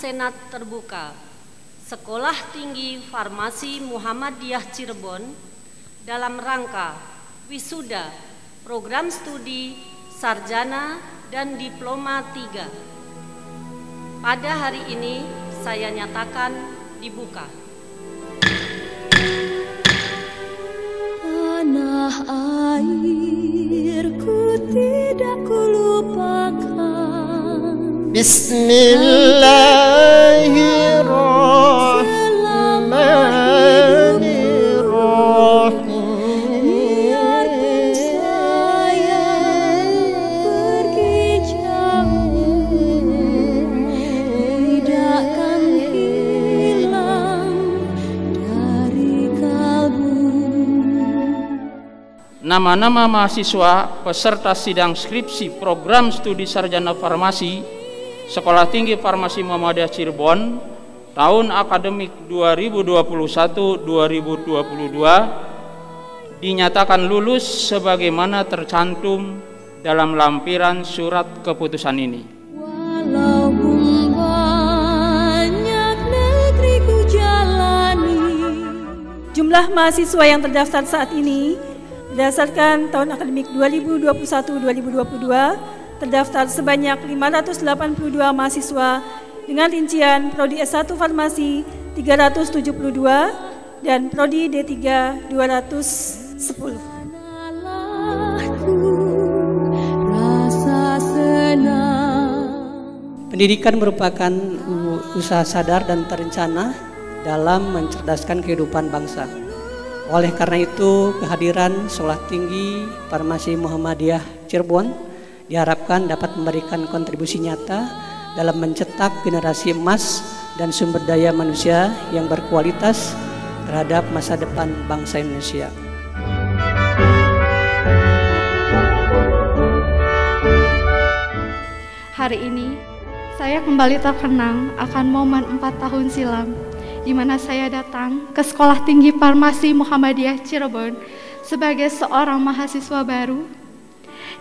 Senat Terbuka Sekolah Tinggi Farmasi Muhammadiyah Cirebon dalam rangka wisuda program studi sarjana dan diploma 3. Pada hari ini saya nyatakan dibuka. Tanah airku tidak kulupakan. Bismillahirrahmanirrahim. Biarpun saya pergi jauh, tidakkan hilang dari kalbu. Nama-nama mahasiswa peserta sidang skripsi program studi sarjana farmasi Sekolah Tinggi Farmasi Muhammadiyah Cirebon tahun akademik 2021-2022 dinyatakan lulus sebagaimana tercantum dalam lampiran surat keputusan ini. Walaupun banyak negeri ku jalani. Jumlah mahasiswa yang terdaftar saat ini berdasarkan tahun akademik 2021-2022 terdaftar sebanyak 582 mahasiswa dengan rincian Prodi S1 Farmasi 372 dan Prodi D3 210. Rasa senang. Pendidikan merupakan usaha sadar dan terencana dalam mencerdaskan kehidupan bangsa. Oleh karena itu, kehadiran Sekolah Tinggi Farmasi Muhammadiyah Cirebon diharapkan dapat memberikan kontribusi nyata dalam mencetak generasi emas dan sumber daya manusia yang berkualitas terhadap masa depan bangsa Indonesia. Hari ini, saya kembali terkenang akan momen 4 tahun silam, di mana saya datang ke Sekolah Tinggi Farmasi Muhammadiyah Cirebon sebagai seorang mahasiswa baru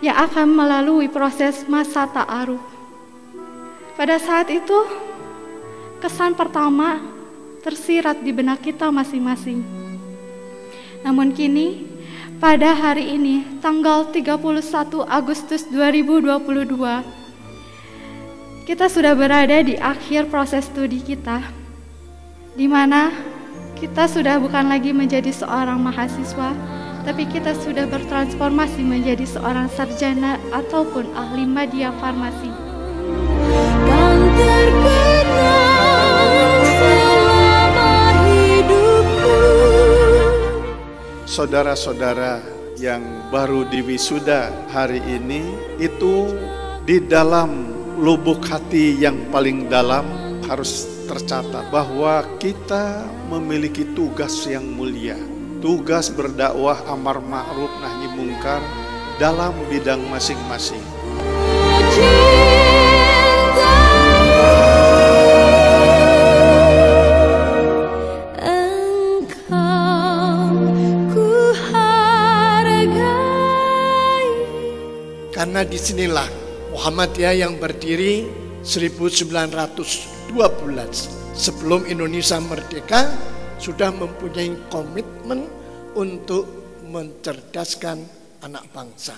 yang akan melalui proses masa ta'aruf. Pada saat itu, kesan pertama tersirat di benak kita masing-masing. Namun kini, pada hari ini, tanggal 31 Agustus 2022, kita sudah berada di akhir proses studi kita, di mana kita sudah bukan lagi menjadi seorang mahasiswa, tapi kita sudah bertransformasi menjadi seorang sarjana ataupun ahli media farmasi. Kan terkenang selama hidupku. Saudara-saudara yang baru diwisuda hari ini, itu di dalam lubuk hati yang paling dalam harus tercatat bahwa kita memiliki tugas yang mulia. Tugas berdakwah amar ma'ruf nahi mungkar dalam bidang masing-masing. Engkau ku hargai. Karena disinilah Muhammadiyah yang berdiri 1912 sebelum Indonesia merdeka sudah mempunyai komitmen untuk mencerdaskan anak bangsa.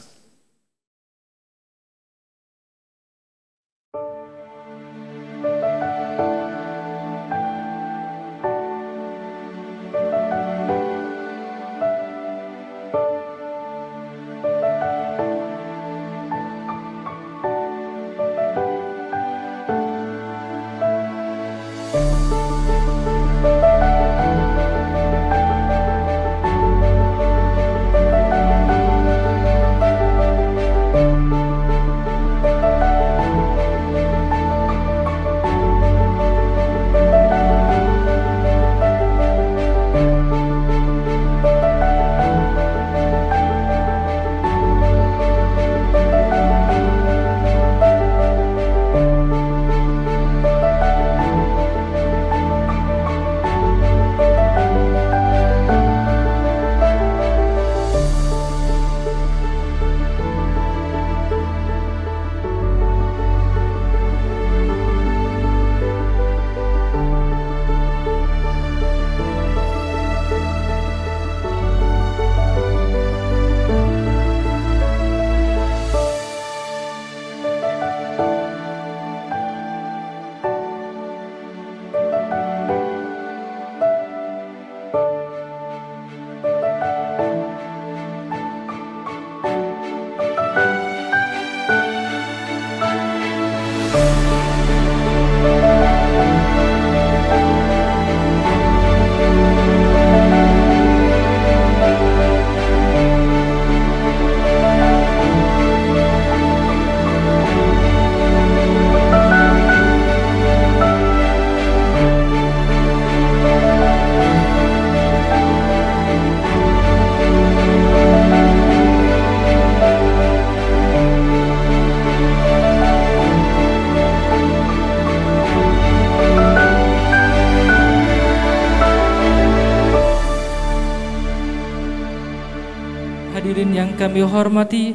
Hadirin yang kami hormati,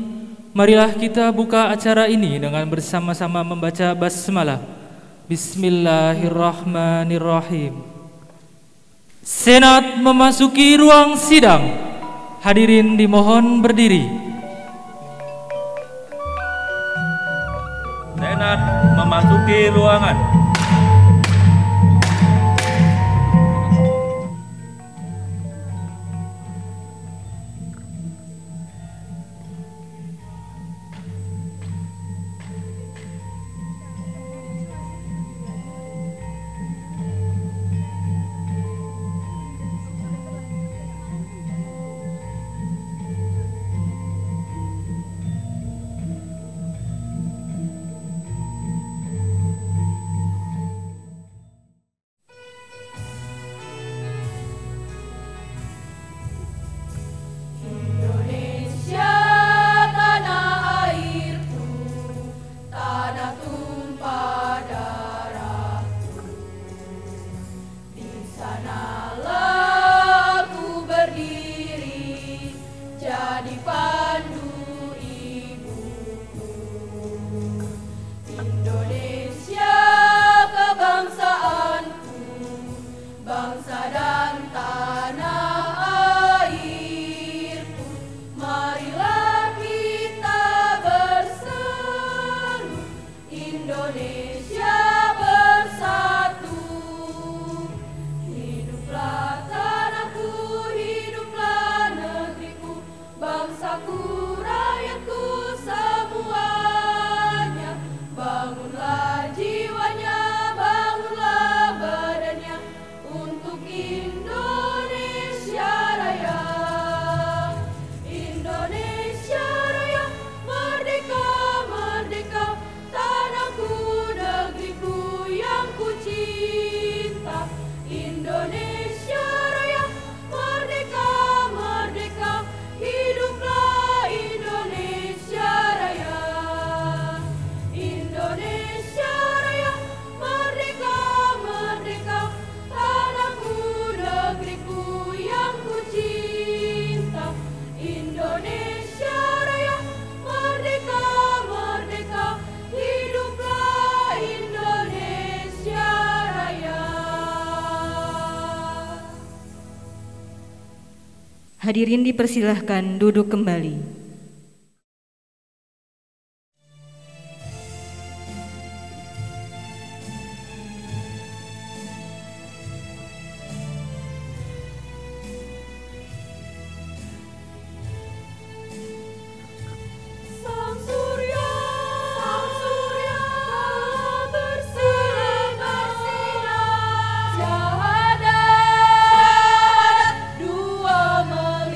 marilah kita buka acara ini dengan bersama-sama membaca basmalah. Bismillahirrahmanirrahim. Senat memasuki ruang sidang. Hadirin dimohon berdiri. Senat memasuki ruangan. Hadirin dipersilahkan duduk kembali. Dua melingkar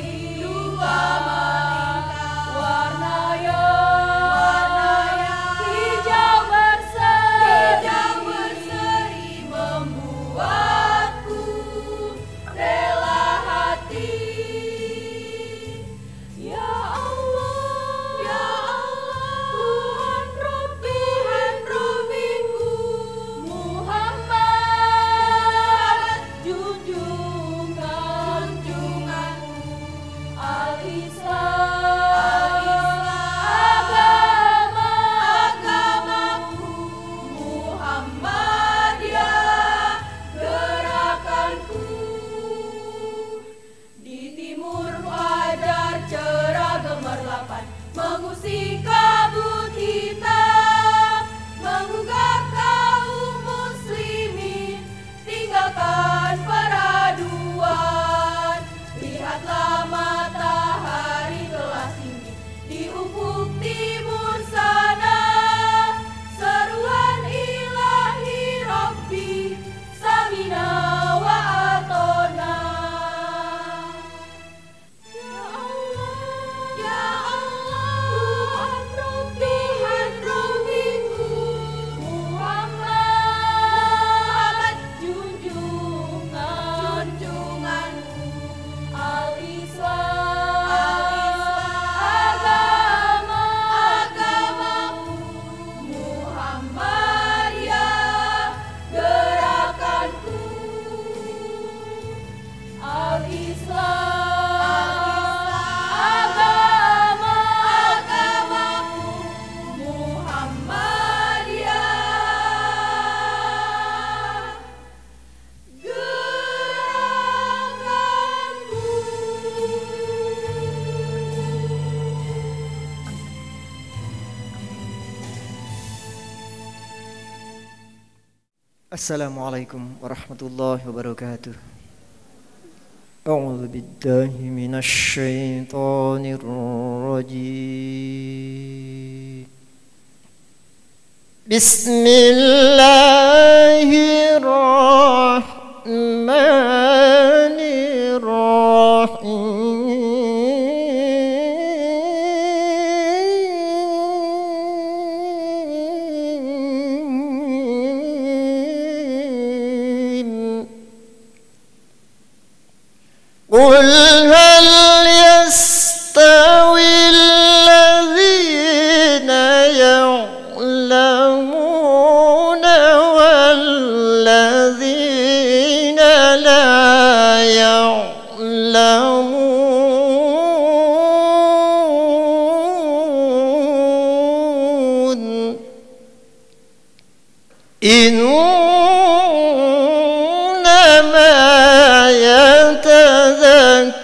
Assalamualaikum warahmatullahi wabarakatuh. A'udzu billahi minasy syaithanir rajim. Bismillahirrahmanirrahim. قل هل يستوي الذين يعلمون والذين لا يعلمون إنما يتذكر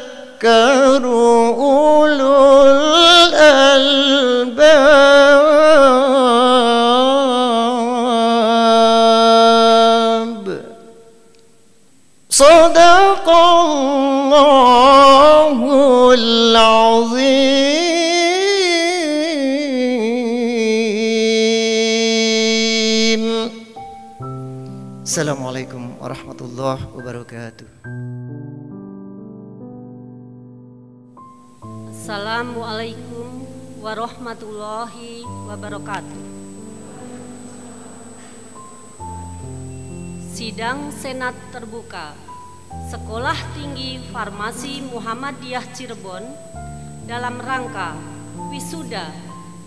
أولو الألباب. صدق الله العظيم. Assalamualaikum warahmatullahi wabarakatuh. Assalamualaikum warahmatullahi wabarakatuh. Sidang Senat terbuka Sekolah Tinggi Farmasi Muhammadiyah Cirebon dalam rangka wisuda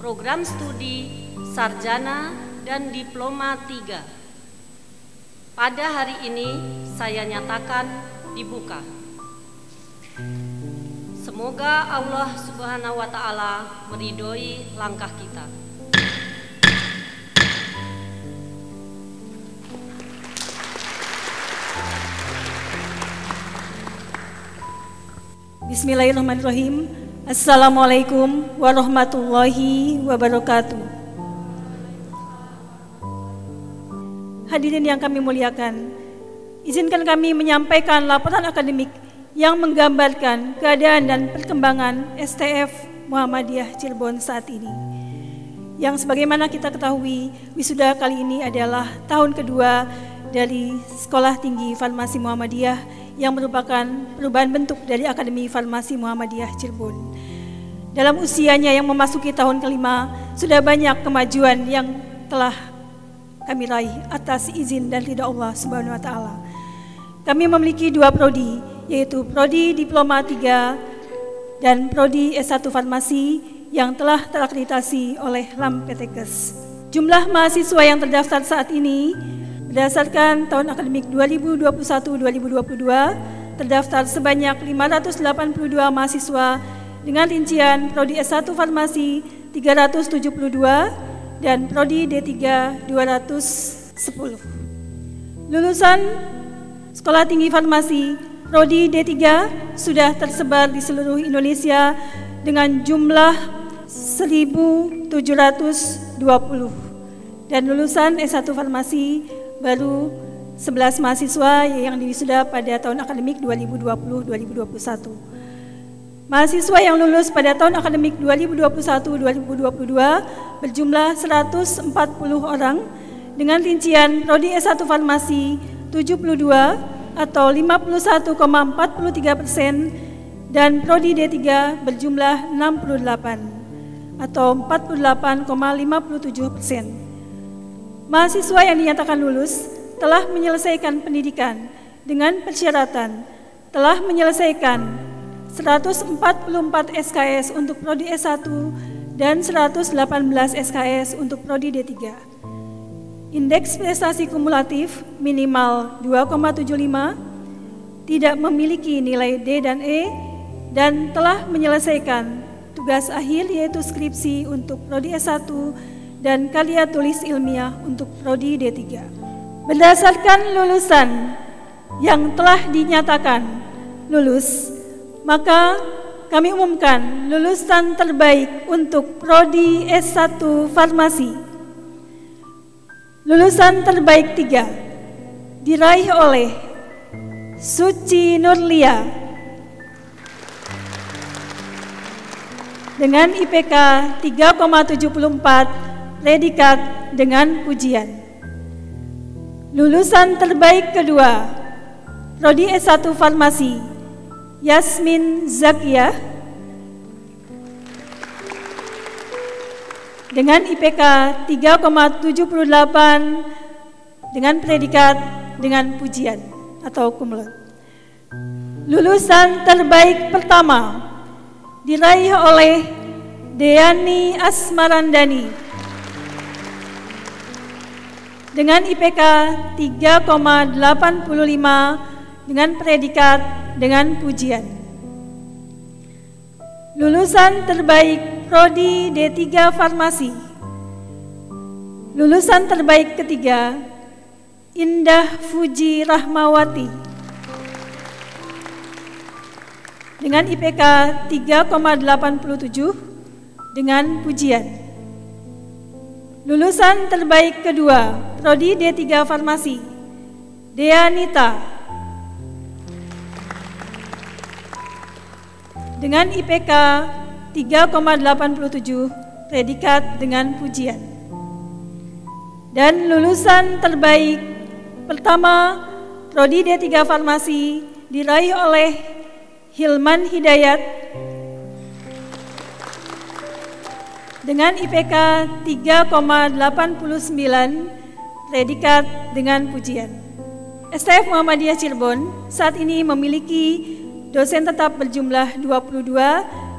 program studi sarjana dan diploma 3. Pada hari ini saya nyatakan dibuka. Semoga Allah Subhanahu wa Ta'ala meridhoi langkah kita. Bismillahirrahmanirrahim. Assalamualaikum warahmatullahi wabarakatuh. Hadirin yang kami muliakan, izinkan kami menyampaikan laporan akademik yang menggambarkan keadaan dan perkembangan STF Muhammadiyah Cirebon saat ini. Yang sebagaimana kita ketahui, wisuda kali ini adalah tahun kedua dari Sekolah Tinggi Farmasi Muhammadiyah yang merupakan perubahan bentuk dari Akademi Farmasi Muhammadiyah Cirebon. Dalam usianya yang memasuki tahun kelima, sudah banyak kemajuan yang telah kami raih atas izin dan ridha Allah Subhanahu wa Ta'ala. Kami memiliki 2 prodi, yaitu Prodi Diploma 3 dan Prodi S1 Farmasi yang telah terakreditasi oleh LAMPTKes. Jumlah mahasiswa yang terdaftar saat ini berdasarkan tahun akademik 2021-2022 terdaftar sebanyak 582 mahasiswa dengan rincian Prodi S1 Farmasi 372 dan Prodi D3 210. Lulusan Sekolah Tinggi Farmasi Prodi D3 sudah tersebar di seluruh Indonesia dengan jumlah 1.720 dan lulusan S1 Farmasi baru 11 mahasiswa yang diwisuda pada tahun akademik 2020-2021. Mahasiswa yang lulus pada tahun akademik 2021-2022 berjumlah 140 orang dengan rincian Prodi S1 Farmasi 72 atau 51,43% dan Prodi D3 berjumlah 68 atau 48,57%. Mahasiswa yang dinyatakan lulus telah menyelesaikan pendidikan dengan persyaratan telah menyelesaikan 144 SKS untuk Prodi S1 dan 118 SKS untuk Prodi D3. Indeks prestasi kumulatif minimal 2,75, tidak memiliki nilai D dan E, dan telah menyelesaikan tugas akhir yaitu skripsi untuk Prodi S1 dan karya tulis ilmiah untuk Prodi D3. Berdasarkan lulusan yang telah dinyatakan lulus, maka kami umumkan lulusan terbaik untuk Prodi S1 Farmasi. Lulusan terbaik 3, diraih oleh Suci Nurlia dengan IPK 3,74, predikat dengan pujian. Lulusan terbaik kedua, Prodi S1 Farmasi, Yasmin Zakia dengan IPK 3,78 dengan predikat dengan pujian atau cum laude. Lulusan terbaik pertama diraih oleh Deani Asmarandani dengan IPK 3,85 dengan predikat dengan pujian. Lulusan terbaik Prodi D3 Farmasi. Lulusan terbaik ketiga Indah Fuji Rahmawati dengan IPK 3,87 dengan pujian. Lulusan terbaik kedua Prodi D3 Farmasi, Deanita dengan IPK 3,87, predikat dengan pujian. Dan lulusan terbaik pertama Prodi D3 Farmasi diraih oleh Hilman Hidayat dengan IPK 3,89, predikat dengan pujian. STF Muhammadiyah Cirebon saat ini memiliki dosen tetap berjumlah 22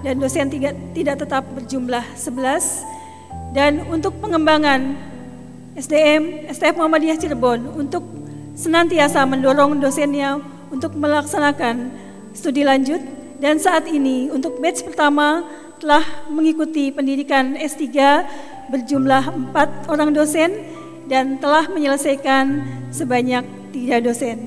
dan dosen tidak tetap berjumlah 11. Dan untuk pengembangan SDM STF Muhammadiyah Cirebon untuk senantiasa mendorong dosennya untuk melaksanakan studi lanjut, dan saat ini untuk batch pertama telah mengikuti pendidikan S3 berjumlah 4 orang dosen dan telah menyelesaikan sebanyak 3 dosen.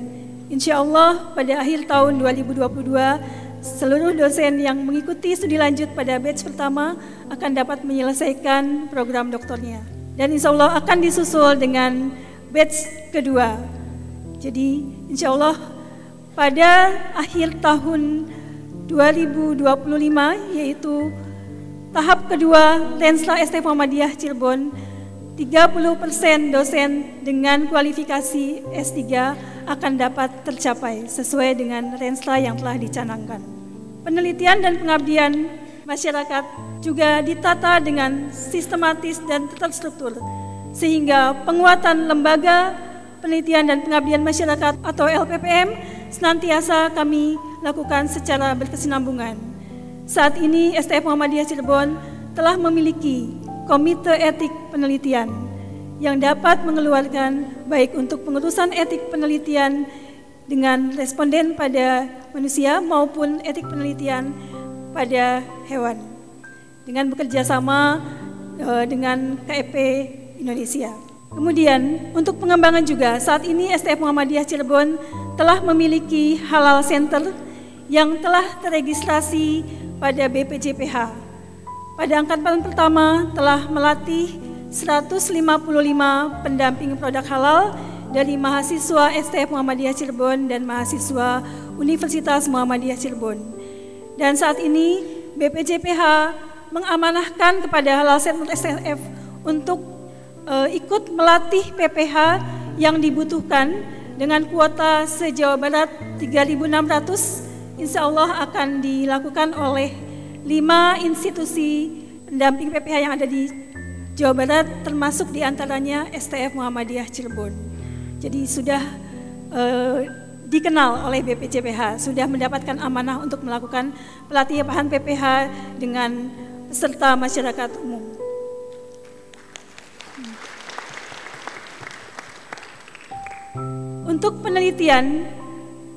Insya Allah pada akhir tahun 2022 seluruh dosen yang mengikuti studi lanjut pada batch pertama akan dapat menyelesaikan program doktornya. Dan insya Allah akan disusul dengan batch kedua. Jadi insya Allah pada akhir tahun 2025 yaitu tahap kedua Renstra STF Muhammadiyah Cirebon, 30% dosen dengan kualifikasi S3 akan dapat tercapai sesuai dengan Renstra yang telah dicanangkan. Penelitian dan pengabdian masyarakat juga ditata dengan sistematis dan terstruktur, sehingga penguatan lembaga penelitian dan pengabdian masyarakat atau LPPM senantiasa kami lakukan secara berkesinambungan. Saat ini STF Muhammadiyah Cirebon telah memiliki Komite Etik Penelitian yang dapat mengeluarkan baik untuk pengurusan etik penelitian dengan responden pada manusia maupun etik penelitian pada hewan dengan bekerja sama dengan KEP Indonesia. Kemudian untuk pengembangan juga saat ini STF Muhammadiyah Cirebon telah memiliki Halal Center yang telah terregistrasi pada BPJPH. Pada angkatan pertama telah melatih 155 pendamping produk halal dari mahasiswa STF Muhammadiyah Cirebon dan mahasiswa Universitas Muhammadiyah Cirebon. Dan saat ini BPJPH mengamanahkan kepada Halal Center STF untuk ikut melatih PPH yang dibutuhkan dengan kuota se-Jawa Barat 3.600, insya Allah akan dilakukan oleh 5 institusi pendamping PPH yang ada di Jawa Barat, termasuk diantaranya STF Muhammadiyah Cirebon. Jadi sudah dikenal oleh BPJPH, sudah mendapatkan amanah untuk melakukan pelatihan PPH dengan peserta masyarakat umum. Untuk penelitian,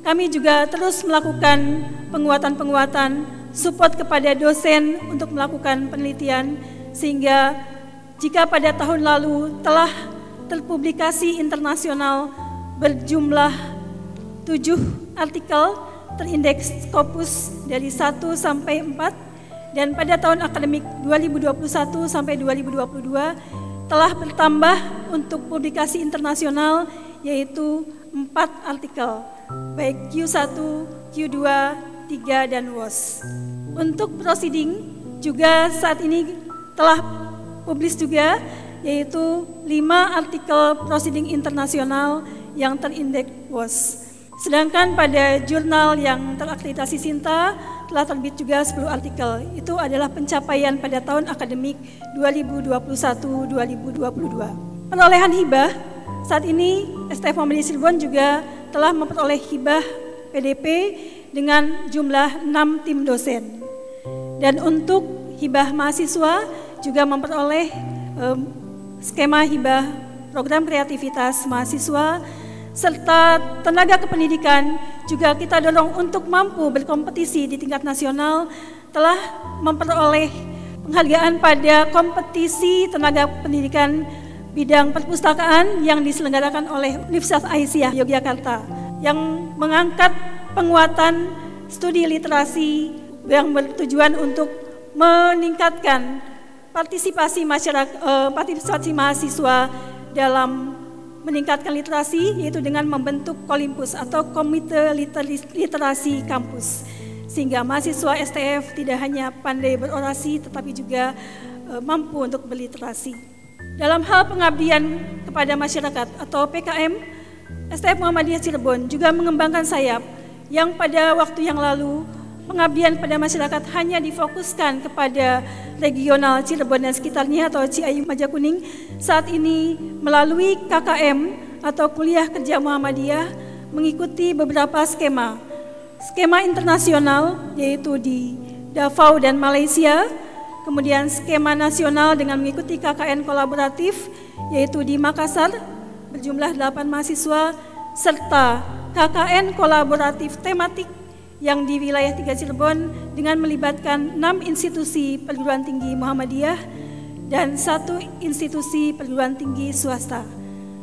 kami juga terus melakukan penguatan-penguatan support kepada dosen untuk melakukan penelitian, sehingga jika pada tahun lalu telah terpublikasi internasional berjumlah 7 artikel terindeks Scopus dari 1 sampai 4, dan pada tahun akademik 2021 sampai 2022 telah bertambah untuk publikasi internasional, yaitu 4 artikel, baik Q1, Q2, 3, dan WOS. Untuk proceeding juga saat ini telah publis juga, yaitu 5 artikel proceeding internasional yang terindeks WOS. Sedangkan pada jurnal yang terakreditasi Sinta telah terbit juga 10 artikel. Itu adalah pencapaian pada tahun akademik 2021-2022. Perolehan hibah, saat ini STF Muhammadiyah Cirebon juga telah memperoleh hibah PDP dengan jumlah 6 tim dosen. Dan untuk hibah mahasiswa juga memperoleh skema hibah program kreativitas mahasiswa, serta tenaga kependidikan juga kita dorong untuk mampu berkompetisi di tingkat nasional, telah memperoleh penghargaan pada kompetisi tenaga pendidikan bidang perpustakaan yang diselenggarakan oleh Universitas Aisyah Yogyakarta, yang mengangkat penguatan studi literasi yang bertujuan untuk meningkatkan partisipasi mahasiswa dalam meningkatkan literasi, yaitu dengan membentuk Kolimpus atau Komite Literasi Kampus, sehingga mahasiswa STF tidak hanya pandai berorasi tetapi juga mampu untuk berliterasi. Dalam hal pengabdian kepada masyarakat atau PKM, STF Muhammadiyah Cirebon juga mengembangkan sayap yang pada waktu yang lalu pengabdian pada masyarakat hanya difokuskan kepada regional Cirebon dan sekitarnya atau Ciayu Majakuning. Saat ini melalui KKM atau Kuliah Kerja Muhammadiyah mengikuti beberapa skema internasional, yaitu di Davao dan Malaysia, kemudian skema nasional dengan mengikuti KKN kolaboratif yaitu di Makassar berjumlah 8 mahasiswa, serta KKN kolaboratif tematik yang di wilayah 3 Cirebon dengan melibatkan 6 institusi perguruan tinggi Muhammadiyah dan 1 institusi perguruan tinggi swasta,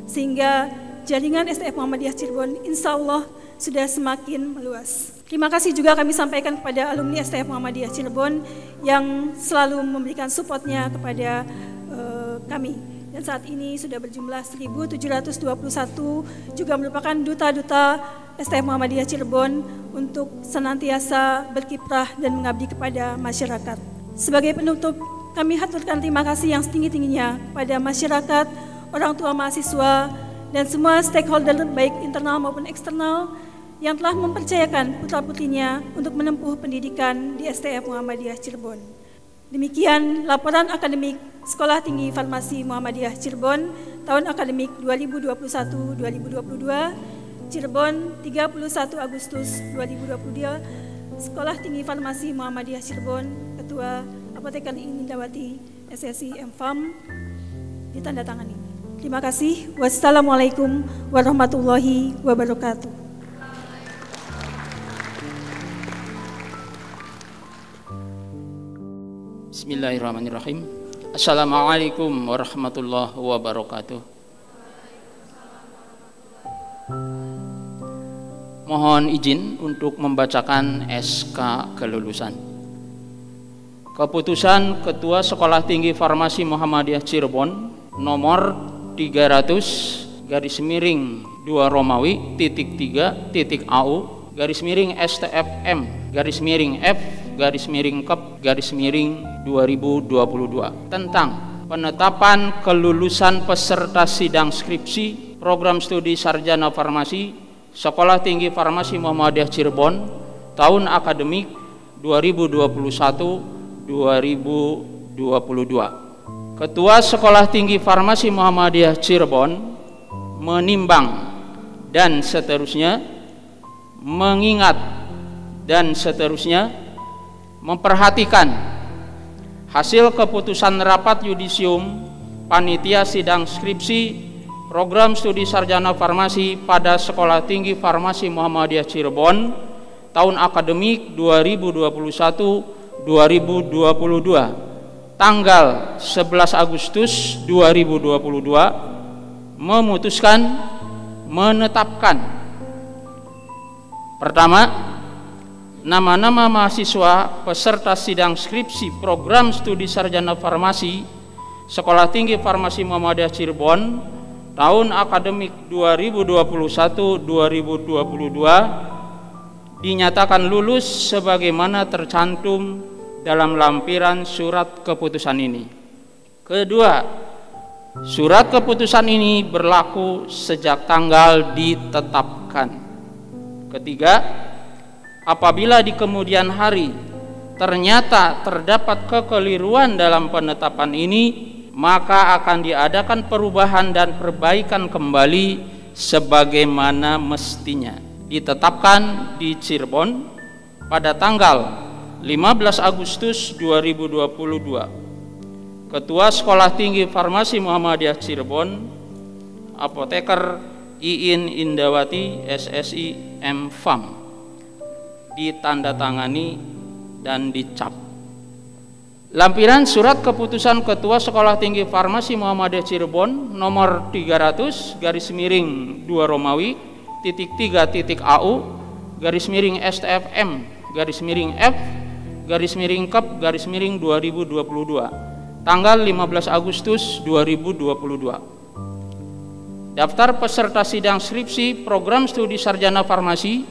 sehingga jaringan STF Muhammadiyah Cirebon insya Allah sudah semakin meluas. Terima kasih juga kami sampaikan kepada alumni STF Muhammadiyah Cirebon yang selalu memberikan supportnya kepada kami. Dan saat ini sudah berjumlah 1.721, juga merupakan duta-duta STF Muhammadiyah Cirebon untuk senantiasa berkiprah dan mengabdi kepada masyarakat. Sebagai penutup, kami haturkan terima kasih yang setinggi-tingginya kepada masyarakat, orang tua mahasiswa, dan semua stakeholder baik internal maupun eksternal yang telah mempercayakan putra-putrinya untuk menempuh pendidikan di STF Muhammadiyah Cirebon. Demikian laporan akademik Sekolah Tinggi Farmasi Muhammadiyah Cirebon tahun akademik 2021-2022, Cirebon 31 Agustus 2022, Sekolah Tinggi Farmasi Muhammadiyah Cirebon, Ketua Apoteker Indawati SSI M.Farm, ditandatangani. Terima kasih. Wassalamualaikum warahmatullahi wabarakatuh. Bismillahirrahmanirrahim. Assalamualaikum warahmatullahi wabarakatuh. Mohon izin untuk membacakan SK kelulusan. Keputusan Ketua Sekolah Tinggi Farmasi Muhammadiyah Cirebon nomor 300/2 Romawi .3.AU /STFM_F_Kep/2022 tentang penetapan kelulusan peserta sidang skripsi program studi sarjana farmasi Sekolah Tinggi Farmasi Muhammadiyah Cirebon tahun akademik 2021-2022. Ketua Sekolah Tinggi Farmasi Muhammadiyah Cirebon menimbang dan seterusnya, mengingat dan seterusnya, memperhatikan hasil keputusan rapat yudisium panitia sidang skripsi program studi sarjana farmasi pada Sekolah Tinggi Farmasi Muhammadiyah Cirebon tahun akademik 2021-2022 tanggal 11 Agustus 2022 memutuskan menetapkan: pertama, nama-nama mahasiswa peserta sidang skripsi program studi sarjana farmasi Sekolah Tinggi Farmasi Muhammadiyah Cirebon tahun akademik 2021-2022 dinyatakan lulus sebagaimana tercantum dalam lampiran surat keputusan ini. Kedua, surat keputusan ini berlaku sejak tanggal ditetapkan. Ketiga, apabila di kemudian hari ternyata terdapat kekeliruan dalam penetapan ini, maka akan diadakan perubahan dan perbaikan kembali sebagaimana mestinya. Ditetapkan di Cirebon pada tanggal 15 Agustus 2022. Ketua Sekolah Tinggi Farmasi Muhammadiyah Cirebon, Apoteker Iin Indawati SSI M.Farm, ditandatangani dan dicap. Lampiran surat keputusan Ketua Sekolah Tinggi Farmasi Muhammadiyah Cirebon nomor 300 _2 Romawi .3.AU _STFM _F _Kep _2022 tanggal 15 Agustus 2022. Daftar peserta sidang skripsi program studi sarjana farmasi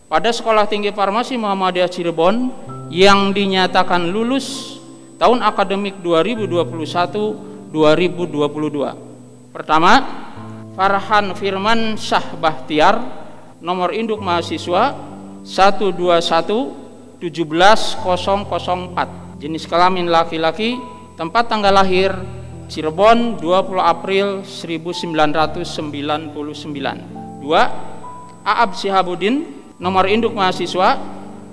pada Sekolah Tinggi Farmasi Muhammadiyah Cirebon yang dinyatakan lulus tahun akademik 2021-2022. Pertama, Farhan Firman Syah Bahtiar, nomor induk mahasiswa 121-17004, jenis kelamin laki-laki, tempat tanggal lahir Cirebon 20 April 1999. 2. Aab Sihabuddin, nomor induk mahasiswa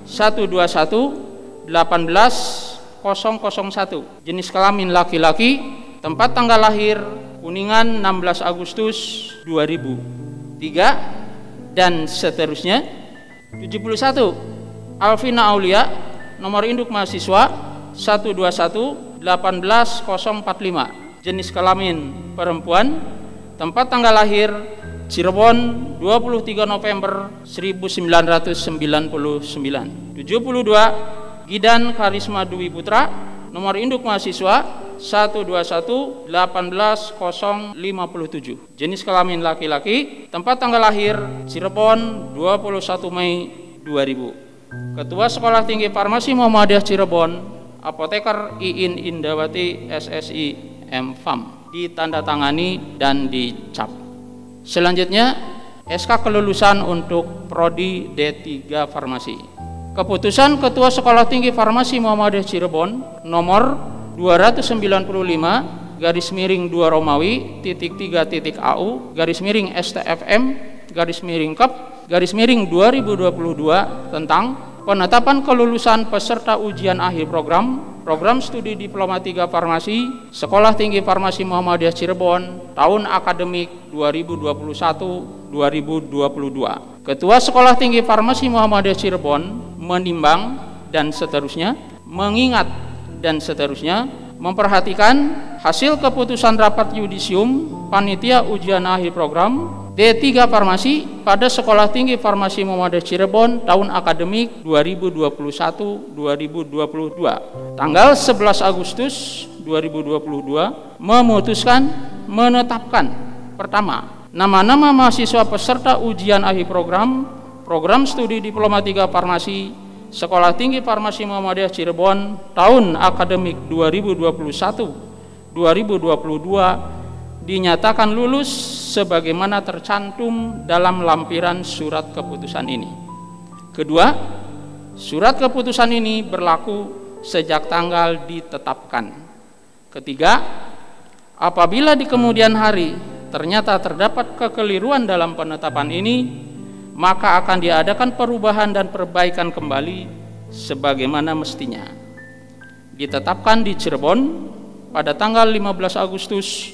121-18001, jenis kelamin laki-laki, tempat tanggal lahir Kuningan 16 Agustus 2000. 3. Dan seterusnya. 71. Alvina Aulia, nomor induk mahasiswa 121-18045, jenis kelamin perempuan, tempat tanggal lahir Cirebon 23 November 1999. 72. Gidan Karisma Dwi Putra, nomor induk mahasiswa 121-18057, jenis kelamin laki-laki, tempat tanggal lahir Cirebon 21 Mei 2000. Ketua Sekolah Tinggi Farmasi Muhammadiyah Cirebon, Apoteker Iin Indawati SSI M.Farm, ditandatangani dan dicap. Selanjutnya, SK kelulusan untuk Prodi D3 Farmasi. Keputusan Ketua Sekolah Tinggi Farmasi Muhammadiyah Cirebon nomor 295 _2 Romawi .3.AU _STFM _Kep _2022 tentang penetapan kelulusan peserta ujian akhir program studi Diploma 3 Farmasi Sekolah Tinggi Farmasi Muhammadiyah Cirebon tahun akademik 2021-2022. Ketua Sekolah Tinggi Farmasi Muhammadiyah Cirebon menimbang dan seterusnya, mengingat dan seterusnya, memperhatikan hasil keputusan rapat yudisium panitia ujian akhir program D3 Farmasi pada Sekolah Tinggi Farmasi Muhammadiyah Cirebon tahun akademik 2021-2022 tanggal 11 Agustus 2022 memutuskan menetapkan: pertama, nama-nama mahasiswa peserta ujian akhir program studi Diploma 3 Farmasi Sekolah Tinggi Farmasi Muhammadiyah Cirebon tahun akademik 2021-2022 dinyatakan lulus sebagaimana tercantum dalam lampiran surat keputusan ini. Kedua, surat keputusan ini berlaku sejak tanggal ditetapkan. Ketiga, apabila di kemudian hari ternyata terdapat kekeliruan dalam penetapan ini, maka akan diadakan perubahan dan perbaikan kembali sebagaimana mestinya. Ditetapkan di Cirebon pada tanggal 15 Agustus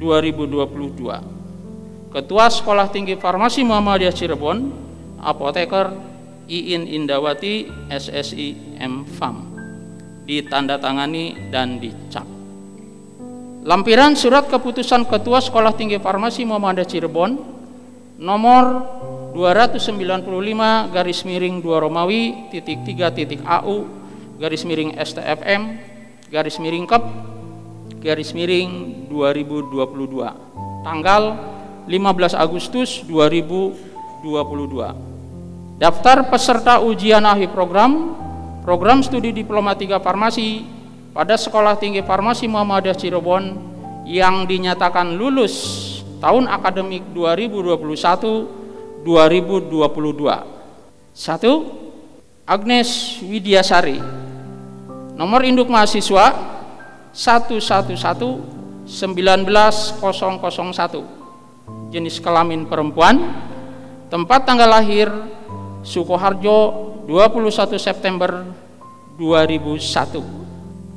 2022. Ketua Sekolah Tinggi Farmasi Muhammadiyah Cirebon, Apoteker Iin Indawati SSI M.Farm, ditandatangani dan dicap. Lampiran surat keputusan Ketua Sekolah Tinggi Farmasi Muhammadiyah Cirebon nomor 295 _2 Romawi .3.AU _STFM _Kep _2022 tanggal 15 Agustus 2022. Daftar peserta ujian akhir program studi Diploma 3 Farmasi pada Sekolah Tinggi Farmasi Muhammadiyah Cirebon yang dinyatakan lulus tahun akademik 2021-2022. 1. Agnes Widiasari, nomor induk mahasiswa 111-19001, jenis kelamin perempuan, tempat tanggal lahir Sukoharjo 21 September 2001.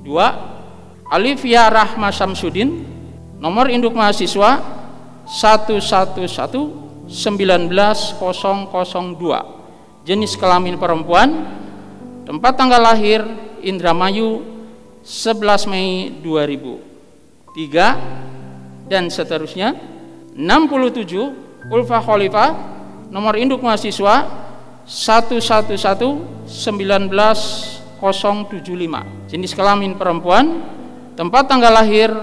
2. Alivia Rahma Samsudin, nomor induk mahasiswa 111-19002, jenis kelamin perempuan, tempat tanggal lahir Indramayu 11 Mei 2000. 3. Dan seterusnya. 67. Ulfa Khalifah, nomor induk mahasiswa 111-19075, jenis kelamin perempuan, tempat tanggal lahir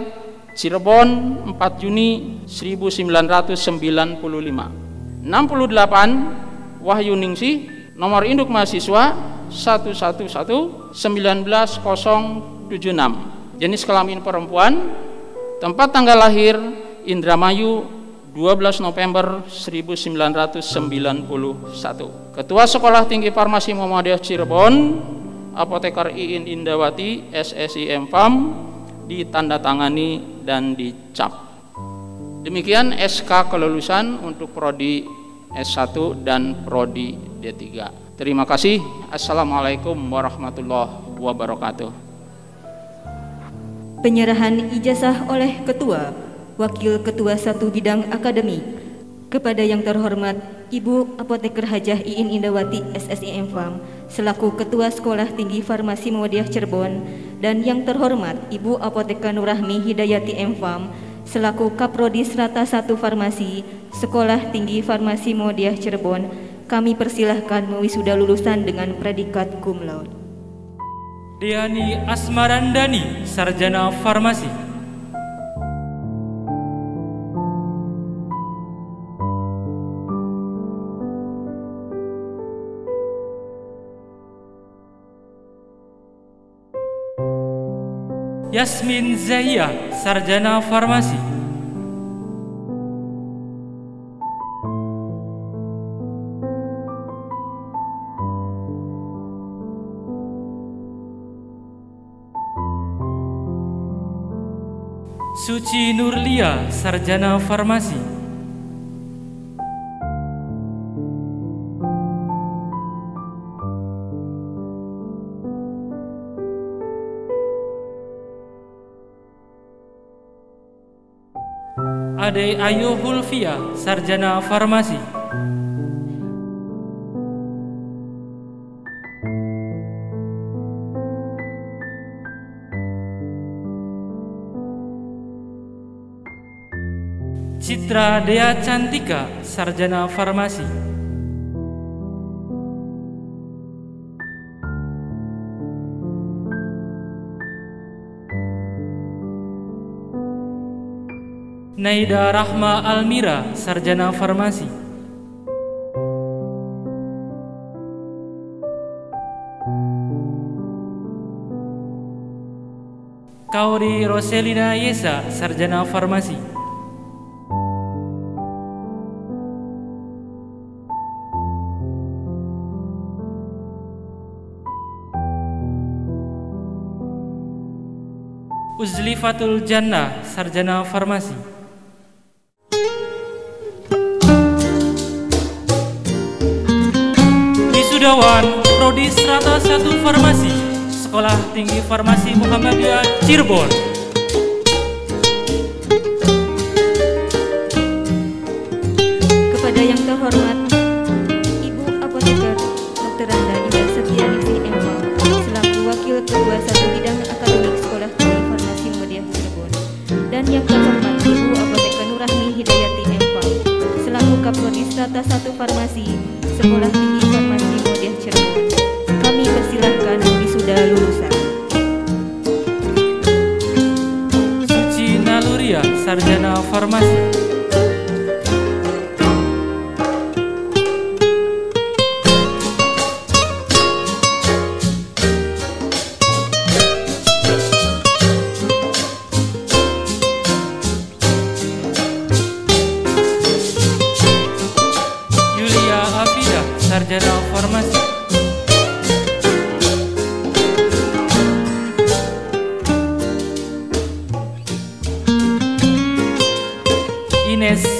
Cirebon 4 Juni 1995. 68. Wahyu Ningsih, nomor induk mahasiswa 111-19076, jenis kelamin perempuan, tempat tanggal lahir Indramayu 12 November 1991. Ketua Sekolah Tinggi Farmasi Muhammadiyah Cirebon, Apoteker Iin Indawati, SSI MFAM, ditandatangani dan dicap. Demikian SK kelulusan untuk prodi S1 dan prodi D3. Terima kasih. Assalamualaikum warahmatullahi wabarakatuh. Penyerahan ijazah oleh Ketua, Wakil Ketua 1 Bidang Akademik kepada yang terhormat Ibu Apoteker Hajah Iin Indawati, SSI MFAM, selaku Ketua Sekolah Tinggi Farmasi Muhammadiyah Cirebon, dan yang terhormat Ibu Apoteker Nurrahmi Hidayati MFAM, selaku Kaprodi Strata 1 Farmasi Sekolah Tinggi Farmasi Muhammadiyah Cirebon, kami persilahkan mewisuda lulusan dengan predikat cum laude. Diani Asmarandani, Sarjana Farmasi. Yasmin Zahia, Sarjana Farmasi. Suci Nurlia, Sarjana Farmasi. Ade Ayu Hulfia, Sarjana Farmasi. Citra Dea Cantika, Sarjana Farmasi. Naida Rahma Almira, Sarjana Farmasi. Kauri Roselina Yesa, Sarjana Farmasi. Uzlifatul Jannah, Sarjana Farmasi. Wisudawan Prodi Strata 1 Farmasi Sekolah Tinggi Farmasi Muhammadiyah Cirebon. Kepada yang terhormat Ibu Apoteker Dr. Randa Indah Setianingsih MFAM, selaku Wakil Ketua 1 Bidang Akademik Sekolah Tinggi Farmasi Muhammadiyah Cirebon, dan yang terhormat Ibu Apoteker Nurrahmi Hidayati MFAM, selaku Kaprodi Strata 1 Farmasi Sekolah Tinggi Farmasi Muhammadiyah Cirebon, kami persilahkan wisuda lulusan. Suci Naluria, Sarjana Farmasi.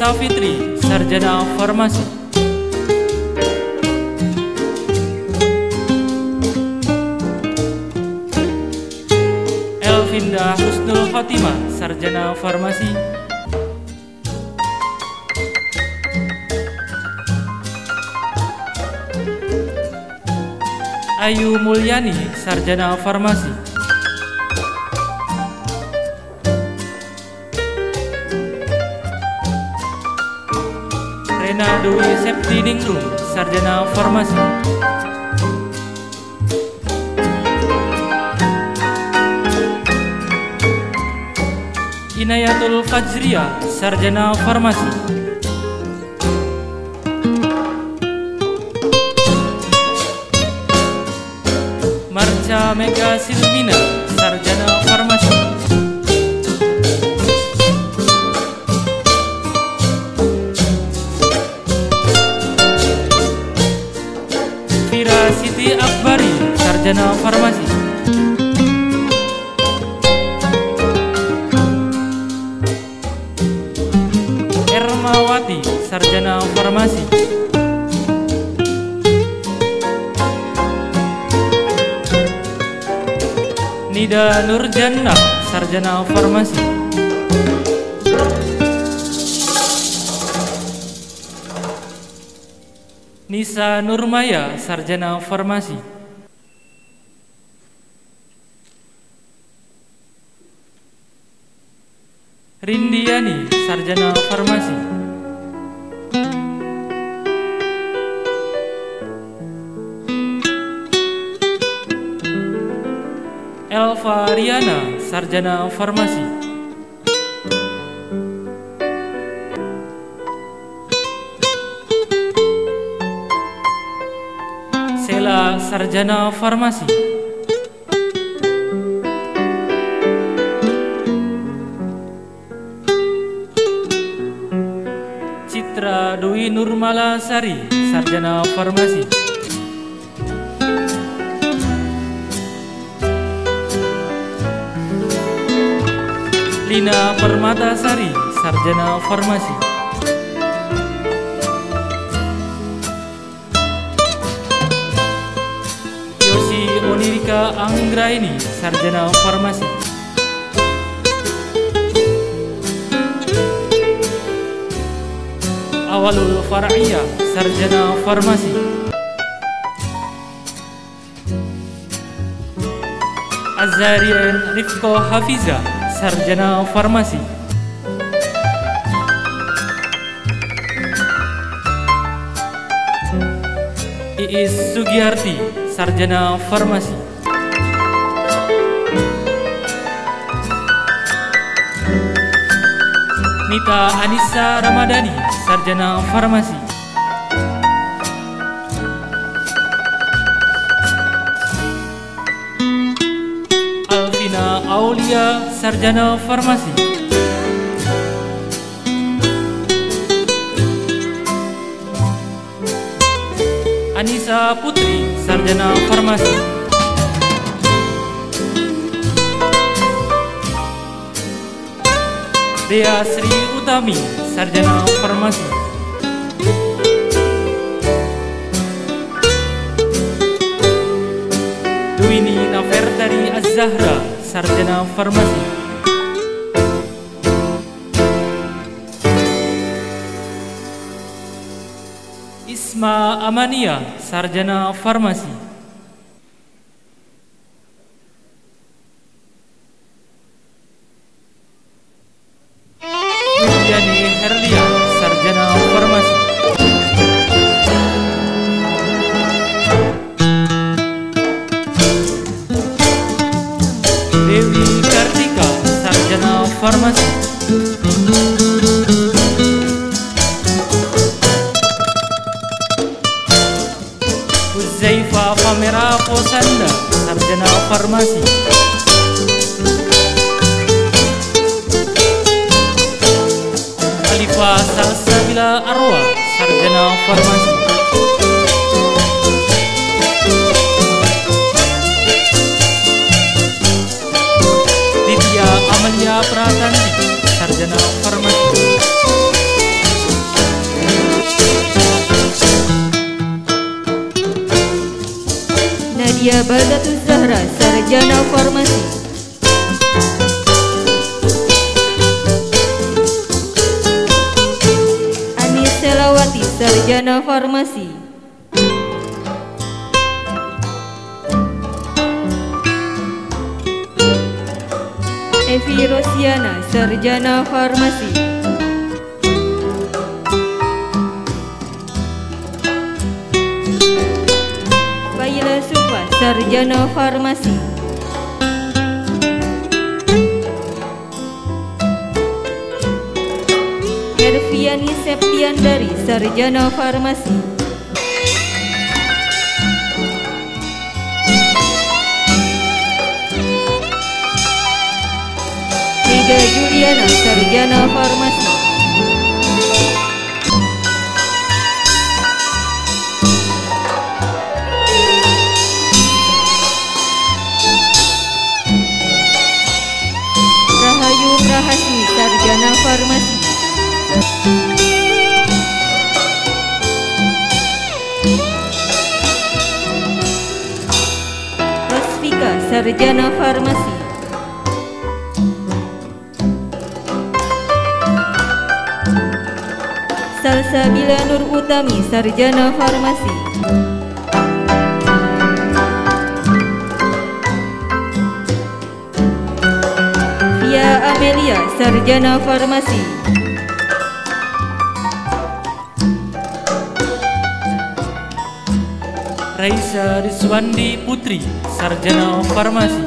Safitri, Sarjana Farmasi. Elvinda Husnul Khotimah, Sarjana Farmasi. Ayu Mulyani, Sarjana Farmasi. Rena Dwi Septiningrum, Sarjana Farmasi. Inayatul Fajriya, Sarjana Farmasi. Marca Mega Silmina, Sarjana Farmasi. Fira Siti Akbari, Sarjana Farmasi. Ermawati, Sarjana Farmasi. Nida Nurjannah, Sarjana Farmasi. Nisa Nurmaya, Sarjana Farmasi. Rindiani, Sarjana Farmasi. Elva Riana, Sarjana Farmasi. Sela, Sarjana Farmasi. Citra Dwi Nurmala Sari, Sarjana Farmasi. Lina Permatasari, Sarjana Farmasi. Yosi Onirika Anggraini, Sarjana Farmasi. Awalul Far'iyah, Sarjana Farmasi. Azarian Rifko Hafiza, Sarjana Farmasi. Iis Sugiyarti, Sarjana Farmasi. Nita Anissa Ramadhani, Sarjana Farmasi. Alvina Aulia, Sarjana Farmasi. Anissa Putri, Sarjana Farmasi. Dea Sri Utami, Sarjana Farmasi. Duini Nafertari Az-Zahra, Sarjana Farmasi. Isma Amania, Sarjana Farmasi. Widiani Herlia, Sarjana Farmasi. Dewi Kartika, Sarjana Farmasi. Uzaifa Famera Posanda, Sarjana Farmasi. Alifa Salsabila Arwa, Sarjana Farmasi. Ditya Amalia Pratanti, Sarjana Farmasi. Baldatus Zahra, Sarjana Farmasi. Anis Selawati, Sarjana Farmasi. Evi Rosiana, Sarjana Farmasi. Faila Sufa, Sarjana Farmasi. Herviani Septiandari, Sarjana Farmasi. Ida Juliana, Sarjana Farmasi. Rahayu Prahasmi, Sarjana Farmasi. Rosvika, Sarjana Farmasi. Salsabila Nur Utami, Sarjana Farmasi. Via Amelia, Sarjana Farmasi. Raisa Rizwandi Putri, Sarjana Farmasi.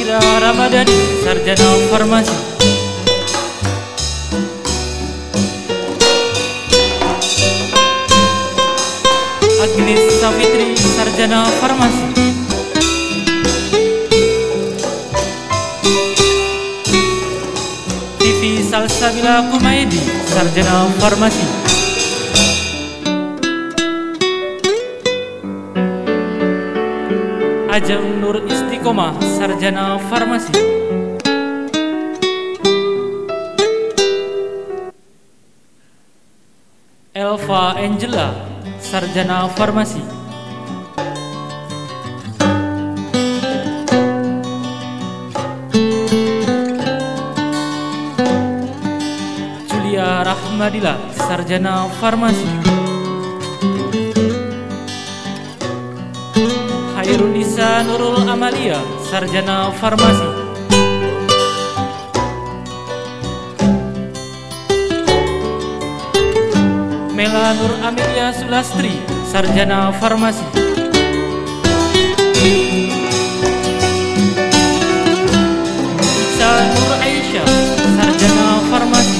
Ira Ramadhani, Sarjana Farmasi. Agnes Savitri, Sarjana Farmasi. Tivi Salsabila Kumaidi, Sarjana Farmasi. Ajeng Nur Istiqomah, Sarjana Farmasi. Elva Angela, Sarjana Farmasi. Julia Rahmadila, Sarjana Farmasi. Hairunisa Nurul Amalia, Sarjana Farmasi. Mela Nur Amelia Sulastri, Sarjana Farmasi. Isa Nur Aisyah, Sarjana Farmasi.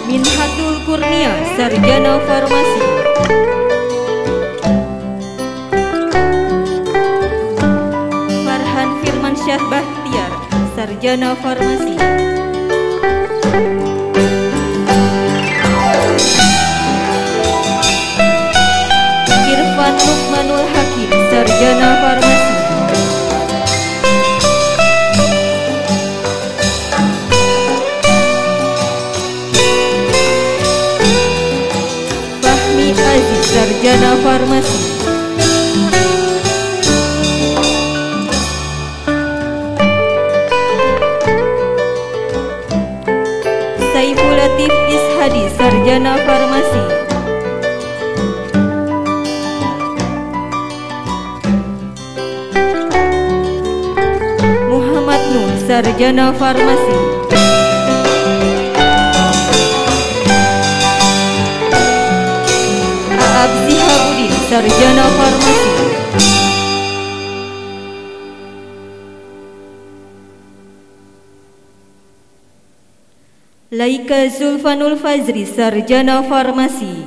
Minhatul Kurnia, Sarjana Farmasi. Farhan Firmansyah Bahtiar, Sarjana Farmasi. Irfan Lukmanul Hakim, Sarjana Farmasi. Fahmi Aziz, Sarjana Farmasi. Saiful Latif Ishadi, Sarjana Farmasi. Muhammad Nur, Sarjana Farmasi. Aab Zihabudin, Sarjana Farmasi. Laika Zulfanul Fazri, Sarjana Farmasi.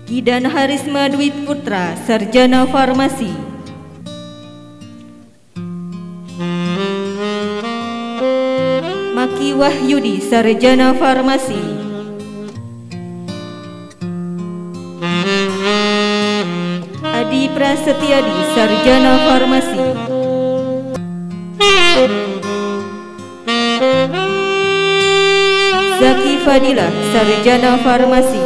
Kidan Harisma Dwit Putra, Sarjana Farmasi. Maki Wahyudi, Sarjana Farmasi. Setiadi, Sarjana Farmasi. Zaki Fadilah, Sarjana Farmasi.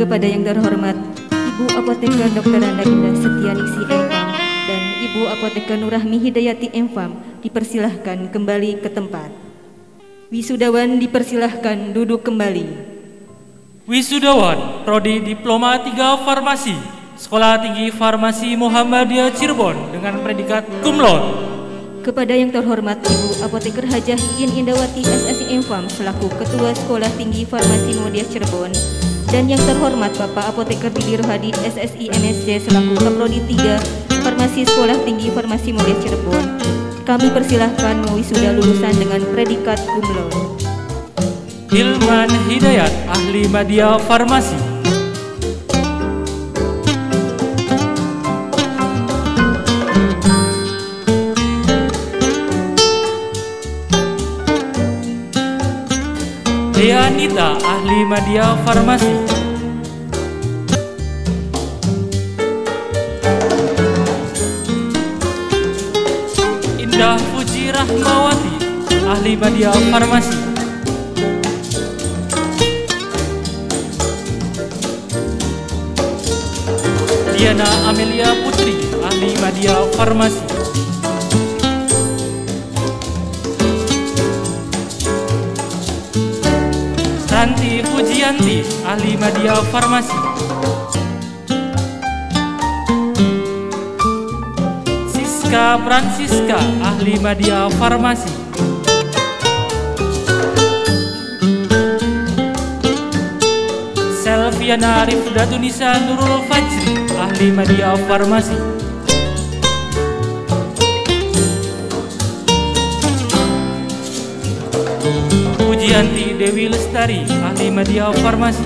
Kepada yang terhormat Ibu Apoteker Dr. Anda Indah Setianingsih M.Fam dan Ibu Apoteker Nurrahmi Hidayati M.Fam dipersilahkan kembali ke tempat. Wisudawan dipersilahkan duduk kembali. Wisudawan Prodi Diploma 3 Farmasi Sekolah Tinggi Farmasi Muhammadiyah Cirebon dengan predikat cum laude. Kepada yang terhormat Ibu Apoteker Hajah Iin Indawati SSI M.Fam selaku Ketua Sekolah Tinggi Farmasi Muhammadiyah Cirebon, dan yang terhormat Bapak Apoteker Didi Rohadi SSI MSC selaku Kaprodi 3 Farmasi Sekolah Tinggi Farmasi Muhammadiyah Cirebon, kami persilahkan mewisuda lulusan dengan predikat cum laude. Hilman Hidayat, Ahli Media Farmasi. Deanita, Ahli Media Farmasi. Indah Puji Rahmawati, Ahli Media Farmasi. Diana Amelia Putri, Ahli Media Farmasi. Ranti Pujianti, Ahli Media Farmasi. Siska Francisca, Ahli Media Farmasi. Selviana Rifdatunisa Nurul Fajri, Ahli Media Farmasi. Pujianti Dewi Lestari, Ahli Media Farmasi.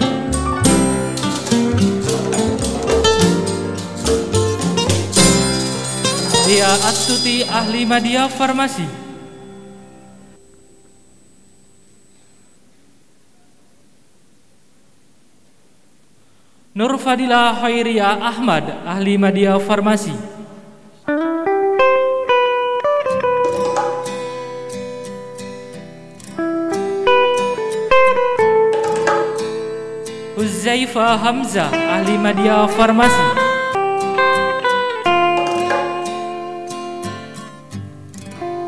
Dea Astuti, Ahli Media Farmasi. Nur Fadilah Khairia Ahmad, Ahli Media Farmasi. Huzaifa Hamzah, Ahli Media Farmasi.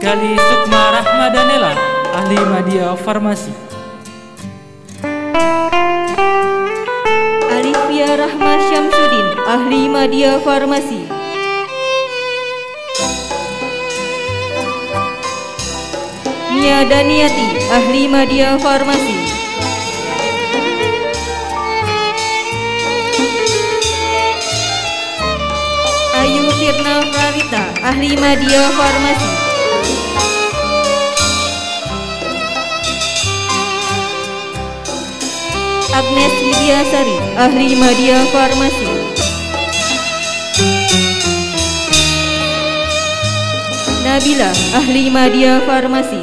Gali Sukma Rahmadanela, Ahli Media Farmasi. Alifia Rahma Syamsuddin, Ahli Media Farmasi. Mia Daniati, Ahli Media Farmasi. Ayu Firna Pravita, Ahli Media Farmasi. Agnes Widiasari, Ahli Media Farmasi. Nabila, Ahli Media Farmasi.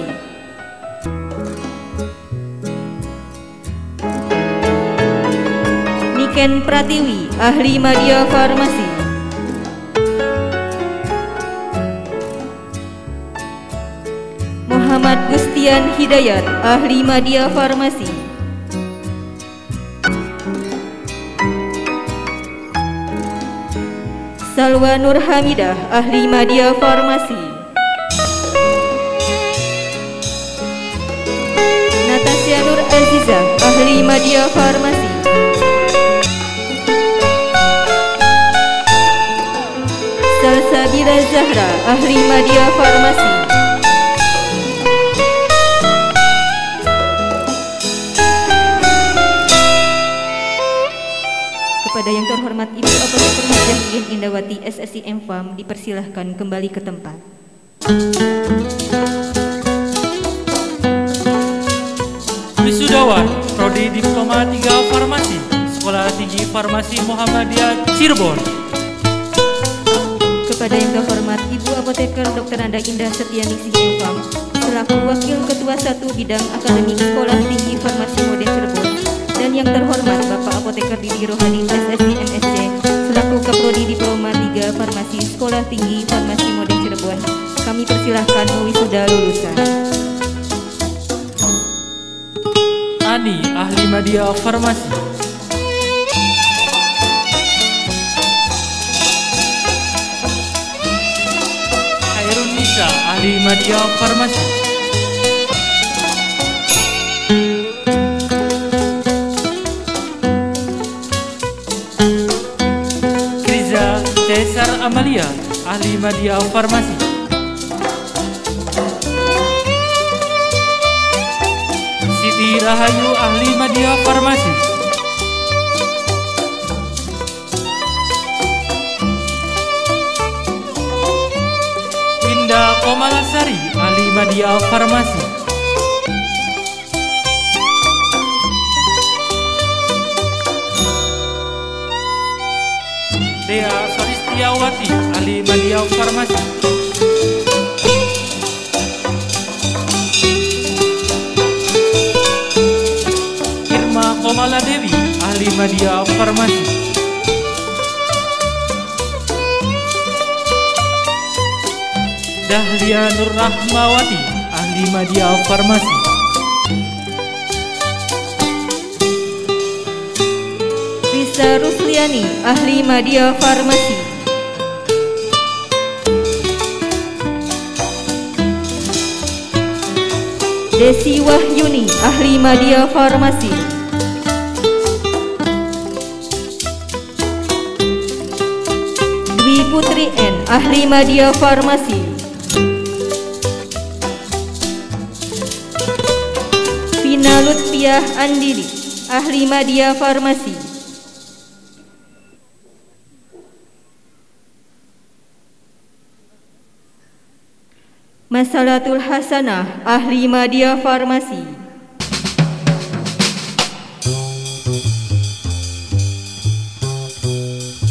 Niken Pratiwi, Ahli Media Farmasi. Muhammad Gustian Hidayat, Ahli Media Farmasi. Salwa Nur Hamidah, Ahli Media Farmasi. Natasha Nur Aziza, Ahli Media Farmasi. Salsabila Zahra, Ahli Media Farmasi. Kepada yang terhormat Ibu Apoteker Hajah Iin Indawati SSI M.Fam dipersilahkan kembali ke tempat. Wisudawan Prodi Diploma 3 Farmasi Sekolah Tinggi Farmasi Muhammadiyah Cirebon. Kepada yang terhormat Ibu Apoteker Dr. Anda Indah Setianingsih M.Fam selaku Wakil Ketua 1 Bidang Akademik Sekolah Tinggi Farmasi Modern Cirebon, dan yang terhormat Bapak Apoteker Didi Rohadi SSI MSc selaku Kaprodi Diploma 3 Farmasi Sekolah Tinggi Farmasi Modern Cirebon, kami persilahkan mewisuda lulusan. Ani, ahli media farmasi. Khairun Nisa, ahli media farmasi. Kriza Cesar Amalia, ahli media farmasi. Siti Rahayu, ahli media farmasi. Winda Komalasari, ahli media farmasi. Dea Solistiawati, ahli media farmasi. Komala Dewi, ahli media farmasi. Dahlia Nur Rahmawati, ahli media farmasi. Risa Rusliani, ahli media farmasi. Desi Wahyuni, ahli media farmasi. Putri N, ahli media farmasi. Vina Lutfiah Andili, ahli media farmasi. Masalatul Hasanah, ahli media farmasi.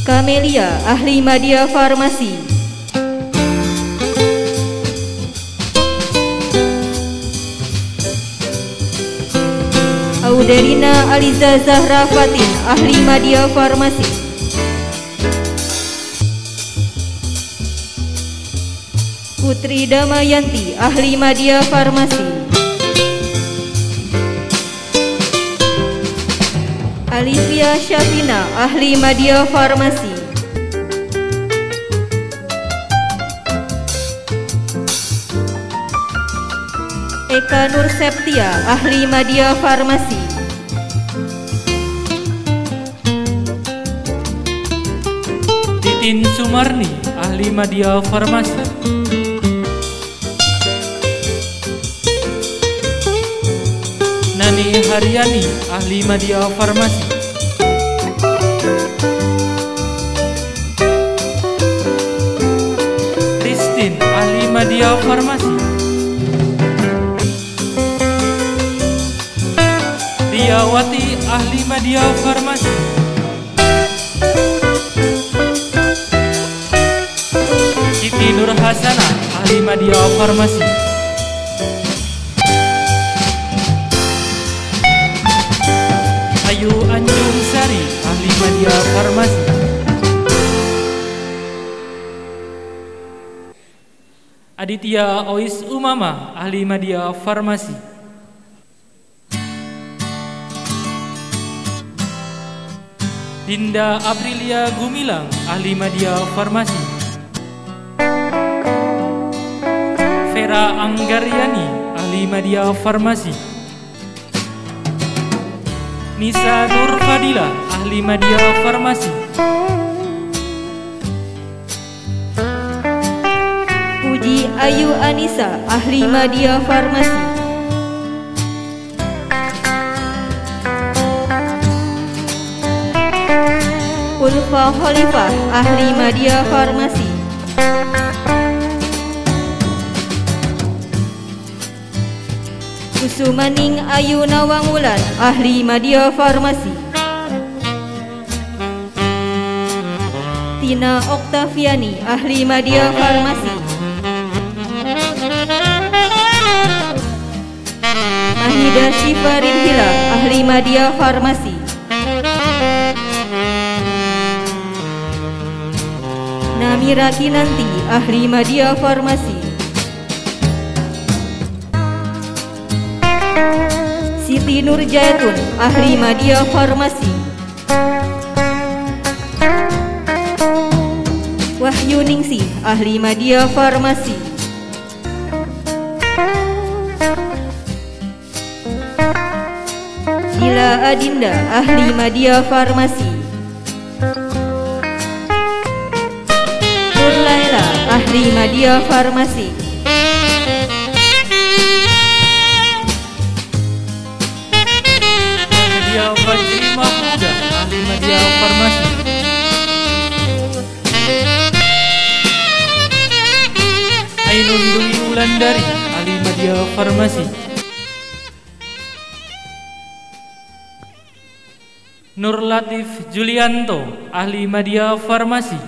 Kamelia, ahli media farmasi. Auderina Aliza Zahra Fatin, ahli media farmasi. Putri Damayanti, ahli media farmasi. Alivia Syafina, ahli media farmasi. Eka Nur Septia, ahli media farmasi. Titin Sumarni, ahli media farmasi. Nani Haryani, ahli media farmasi. Christine, ahli media farmasi. Riyawati, ahli media farmasi. Siti Nur Hasanah, ahli media farmasi. Ayu Anjung Sari, ahli media farmasi. Aditya Ois Umama, ahli media farmasi. Dinda Aprilia Gumilang, ahli media farmasi. Vera Anggaryani, ahli media farmasi. Nisa Nur Fadila, ahli media farmasi. Puji Ayu Anissa, ahli media farmasi. Ulfa Khalifah, ahli media farmasi. Kusumaning Ayu Nawangulan, ahli media farmasi. Tina Oktaviani, ahli media farmasi. Nahida Syifarin Hilal, ahli media farmasi. Namira Kinanti, ahli media farmasi. Siti Nurjatun, ahli media farmasi. Wahyu Ningsih, ahli media farmasi. Dila Adinda, ahli media farmasi. Nur Laila, ahli media farmasi. Media Fajri Mahmuda, ahli media farmasi. Ainun Dwi Wulandari, ahli media farmasi. Nur Latif Julianto, ahli media farmasi.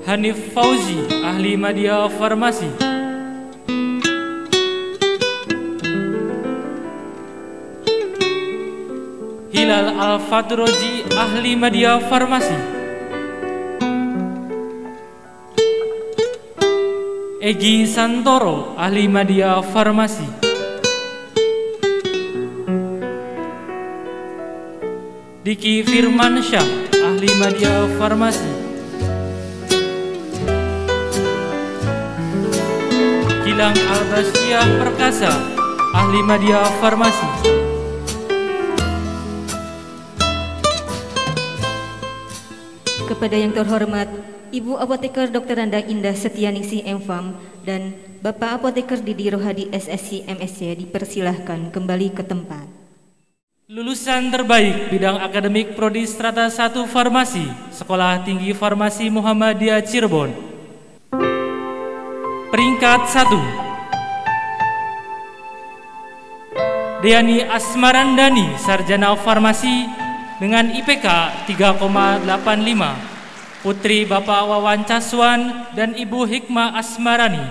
Hanif Fauzi, ahli media farmasi. Hilal Al-Fadroji, ahli media farmasi. Egi Santoro, ahli media farmasi. Diki Firmansyah, ahli media farmasi. Gilang Albasyah Perkasa, ahli media farmasi. Kepada yang terhormat Ibu Apoteker Dr. Randa Indah Setianingsih M.Pharm dan Bapak Apoteker Didi Rohadi SSC MSc dipersilahkan kembali ke tempat. Lulusan terbaik bidang akademik Prodi Strata 1 Farmasi, Sekolah Tinggi Farmasi Muhammadiyah Cirebon. Peringkat 1. Deani Asmarandani, Sarjana Farmasi dengan IPK 3,85. Putri Bapak Wawan Caswan dan Ibu Hikmah Asmarani.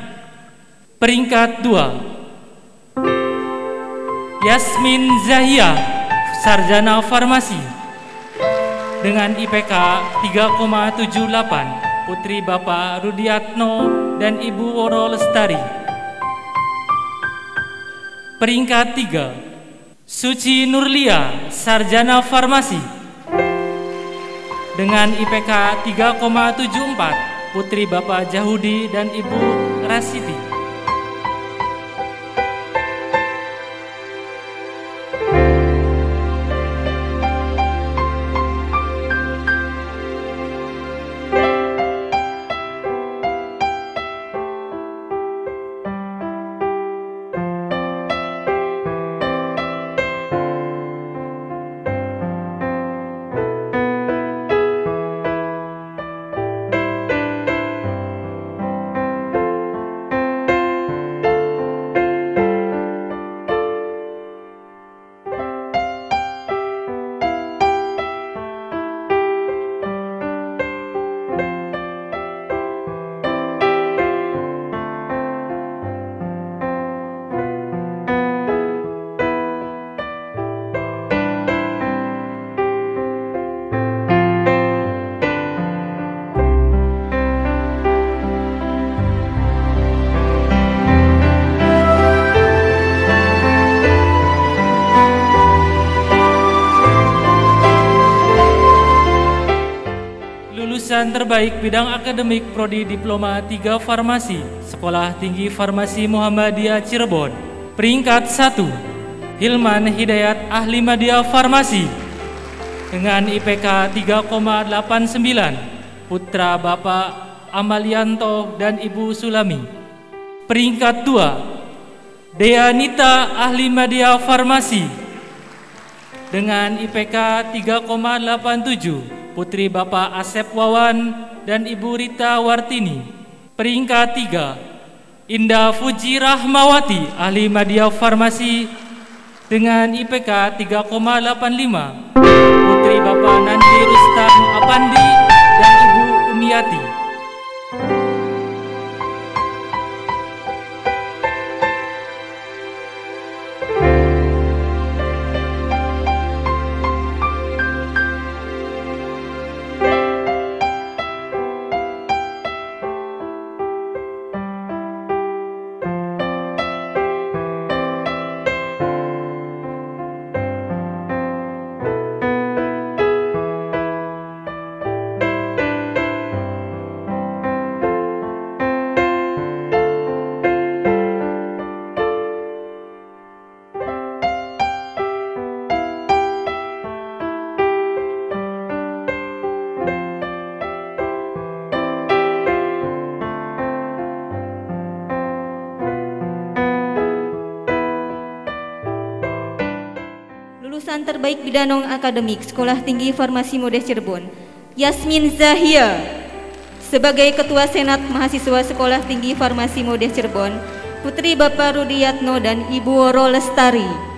Peringkat 2. Yasmin Zahia, Sarjana Farmasi dengan IPK 3,78. Putri Bapak Rudiatno dan Ibu Woro Lestari. Peringkat 3. Suci Nurlia, Sarjana Farmasi dengan IPK 3,74. Putri Bapak Jahudi dan Ibu Rasiti. Lulusan terbaik bidang akademik Prodi Diploma 3 Farmasi, Sekolah Tinggi Farmasi Muhammadiyah Cirebon. Peringkat 1. Hilman Hidayat, ahli media farmasi dengan IPK 3,89. Putra Bapak Amalianto dan Ibu Sulami. Peringkat 2. Deanita, ahli media farmasi dengan IPK 3,87. Putri Bapak Asep Wawan dan Ibu Rita Wartini. Peringkat 3. Indah Fuji Rahmawati, ahli media farmasi dengan IPK 3,85. Putri Bapak Nandi Rustam Apandi dan Ibu Umiati. Lulusan terbaik bidang non-akademik Sekolah Tinggi Farmasi Modeh Cirebon, Yasmin Zahia. Sebagai Ketua Senat Mahasiswa Sekolah Tinggi Farmasi Modeh Cirebon, Putri Bapak Rudiyatno dan Ibu Woro Lestari.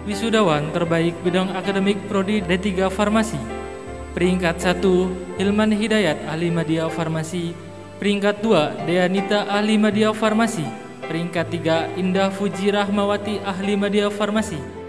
Wisudawan terbaik bidang akademik Prodi D3 Farmasi. Peringkat 1 Hilman Hidayat Ahli Media Farmasi. Peringkat 2 Deanita Ahli Media Farmasi. Peringkat 3 Indah Fuji Rahmawati Ahli Media Farmasi.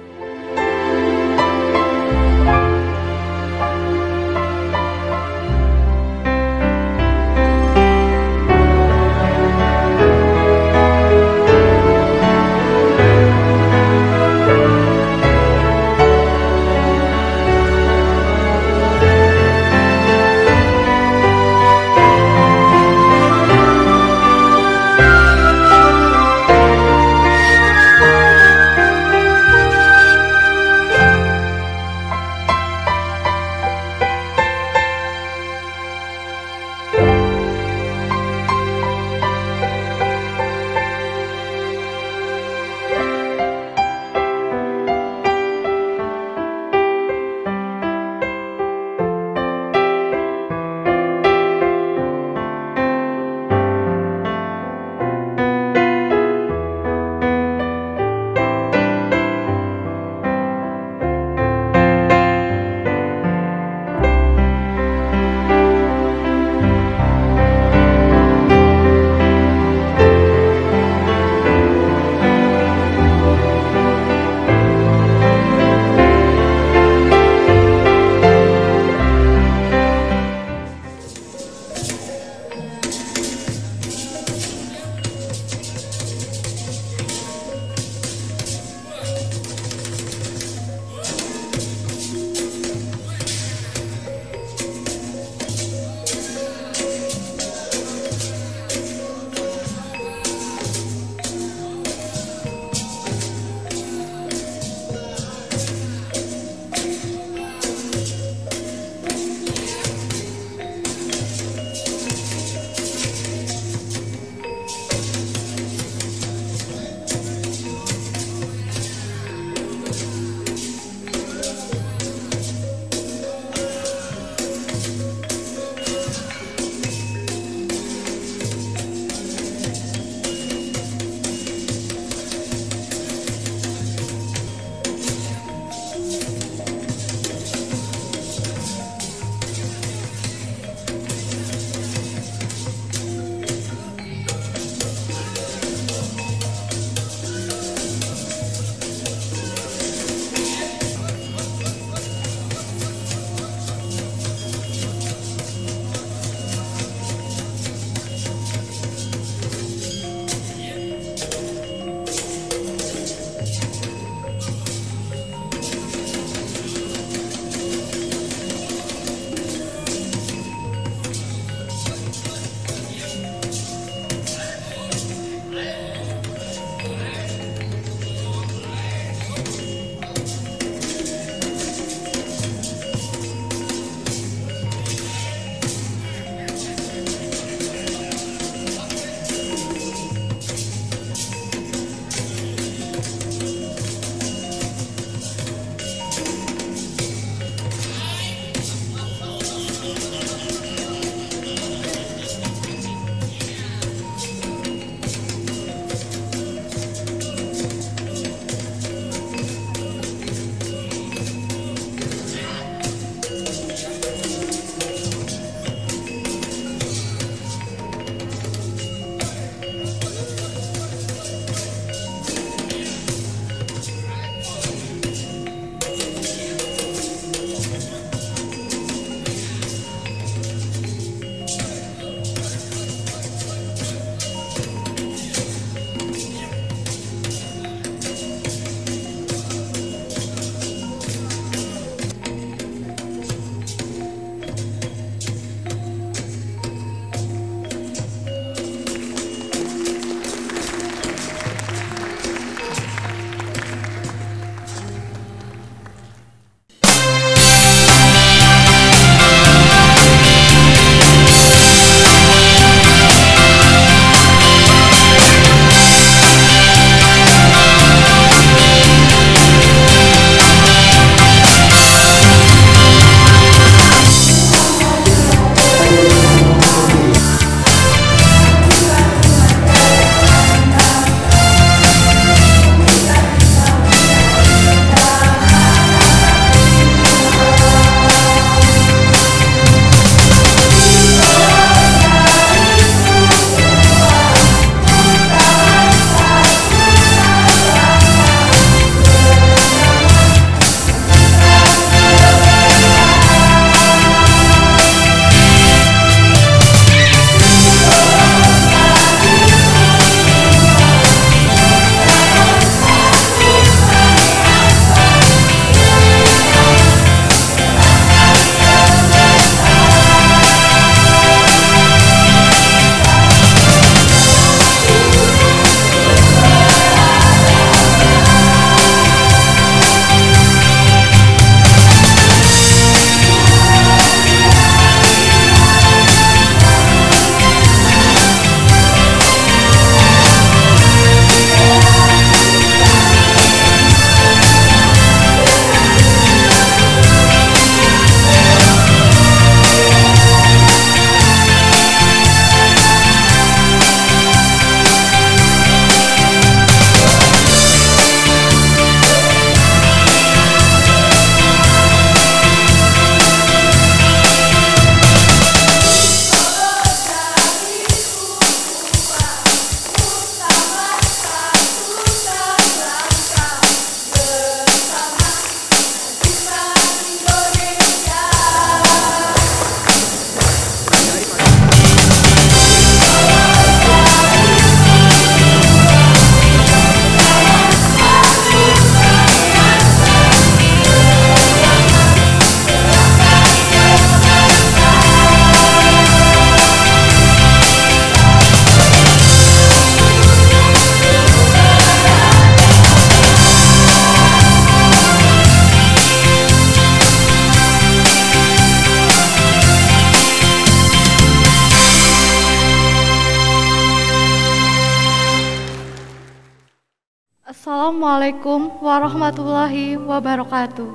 Assalamualaikum warahmatullahi wabarakatuh.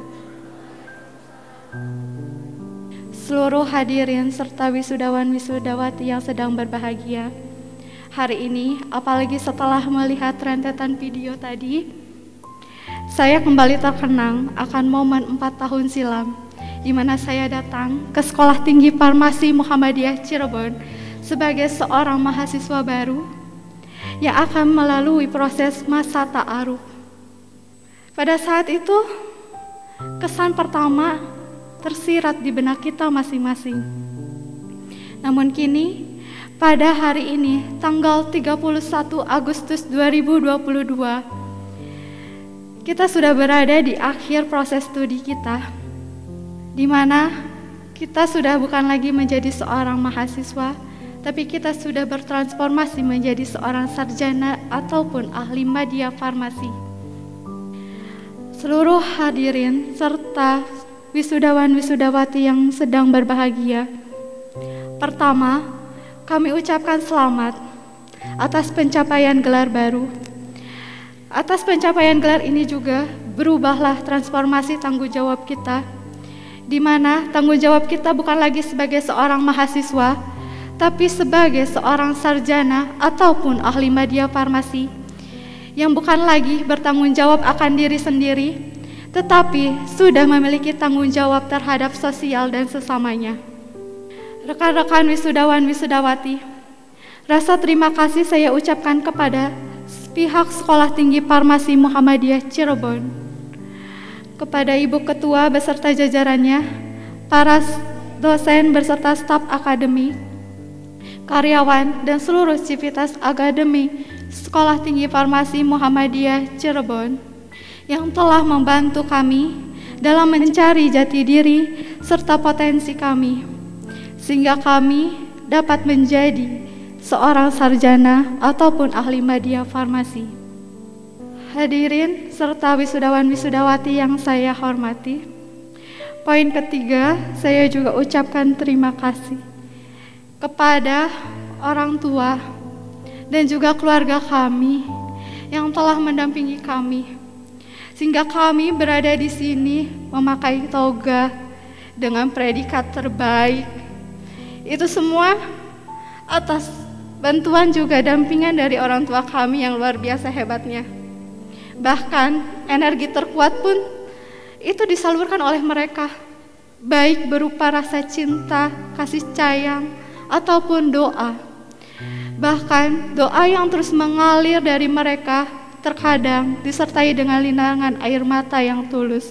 Seluruh hadirin serta wisudawan-wisudawati yang sedang berbahagia, hari ini, apalagi setelah melihat rentetan video tadi, saya kembali terkenang akan momen 4 tahun silam, di mana saya datang ke Sekolah Tinggi Farmasi Muhammadiyah Cirebon sebagai seorang mahasiswa baru yang akan melalui proses masa ta'aruf. Pada saat itu, kesan pertama tersirat di benak kita masing-masing. Namun kini, pada hari ini, tanggal 31 Agustus 2022, kita sudah berada di akhir proses studi kita, di mana kita sudah bukan lagi menjadi seorang mahasiswa, tapi kita sudah bertransformasi menjadi seorang sarjana ataupun ahli media farmasi. Seluruh hadirin serta wisudawan-wisudawati yang sedang berbahagia, pertama, kami ucapkan selamat atas pencapaian gelar baru. Atas pencapaian gelar ini juga berubahlah transformasi tanggung jawab kita, di mana tanggung jawab kita bukan lagi sebagai seorang mahasiswa, tapi sebagai seorang sarjana ataupun ahli media farmasi yang bukan lagi bertanggung jawab akan diri sendiri, tetapi sudah memiliki tanggung jawab terhadap sosial dan sesamanya. Rekan-rekan wisudawan-wisudawati, rasa terima kasih saya ucapkan kepada pihak Sekolah Tinggi Farmasi Muhammadiyah Cirebon, kepada Ibu Ketua beserta jajarannya, para dosen beserta staf akademi, karyawan, dan seluruh sivitas akademi Sekolah Tinggi Farmasi Muhammadiyah Cirebon yang telah membantu kami dalam mencari jati diri serta potensi kami, sehingga kami dapat menjadi seorang sarjana ataupun ahli media farmasi. Hadirin serta wisudawan-wisudawati yang saya hormati, poin ketiga, saya juga ucapkan terima kasih kepada orang tua dan juga keluarga kami yang telah mendampingi kami, sehingga kami berada di sini memakai toga dengan predikat terbaik. Itu semua atas bantuan juga dampingan dari orang tua kami yang luar biasa hebatnya. Bahkan energi terkuat pun itu disalurkan oleh mereka, baik berupa rasa cinta, kasih sayang, ataupun doa. Bahkan doa yang terus mengalir dari mereka terkadang disertai dengan linangan air mata yang tulus.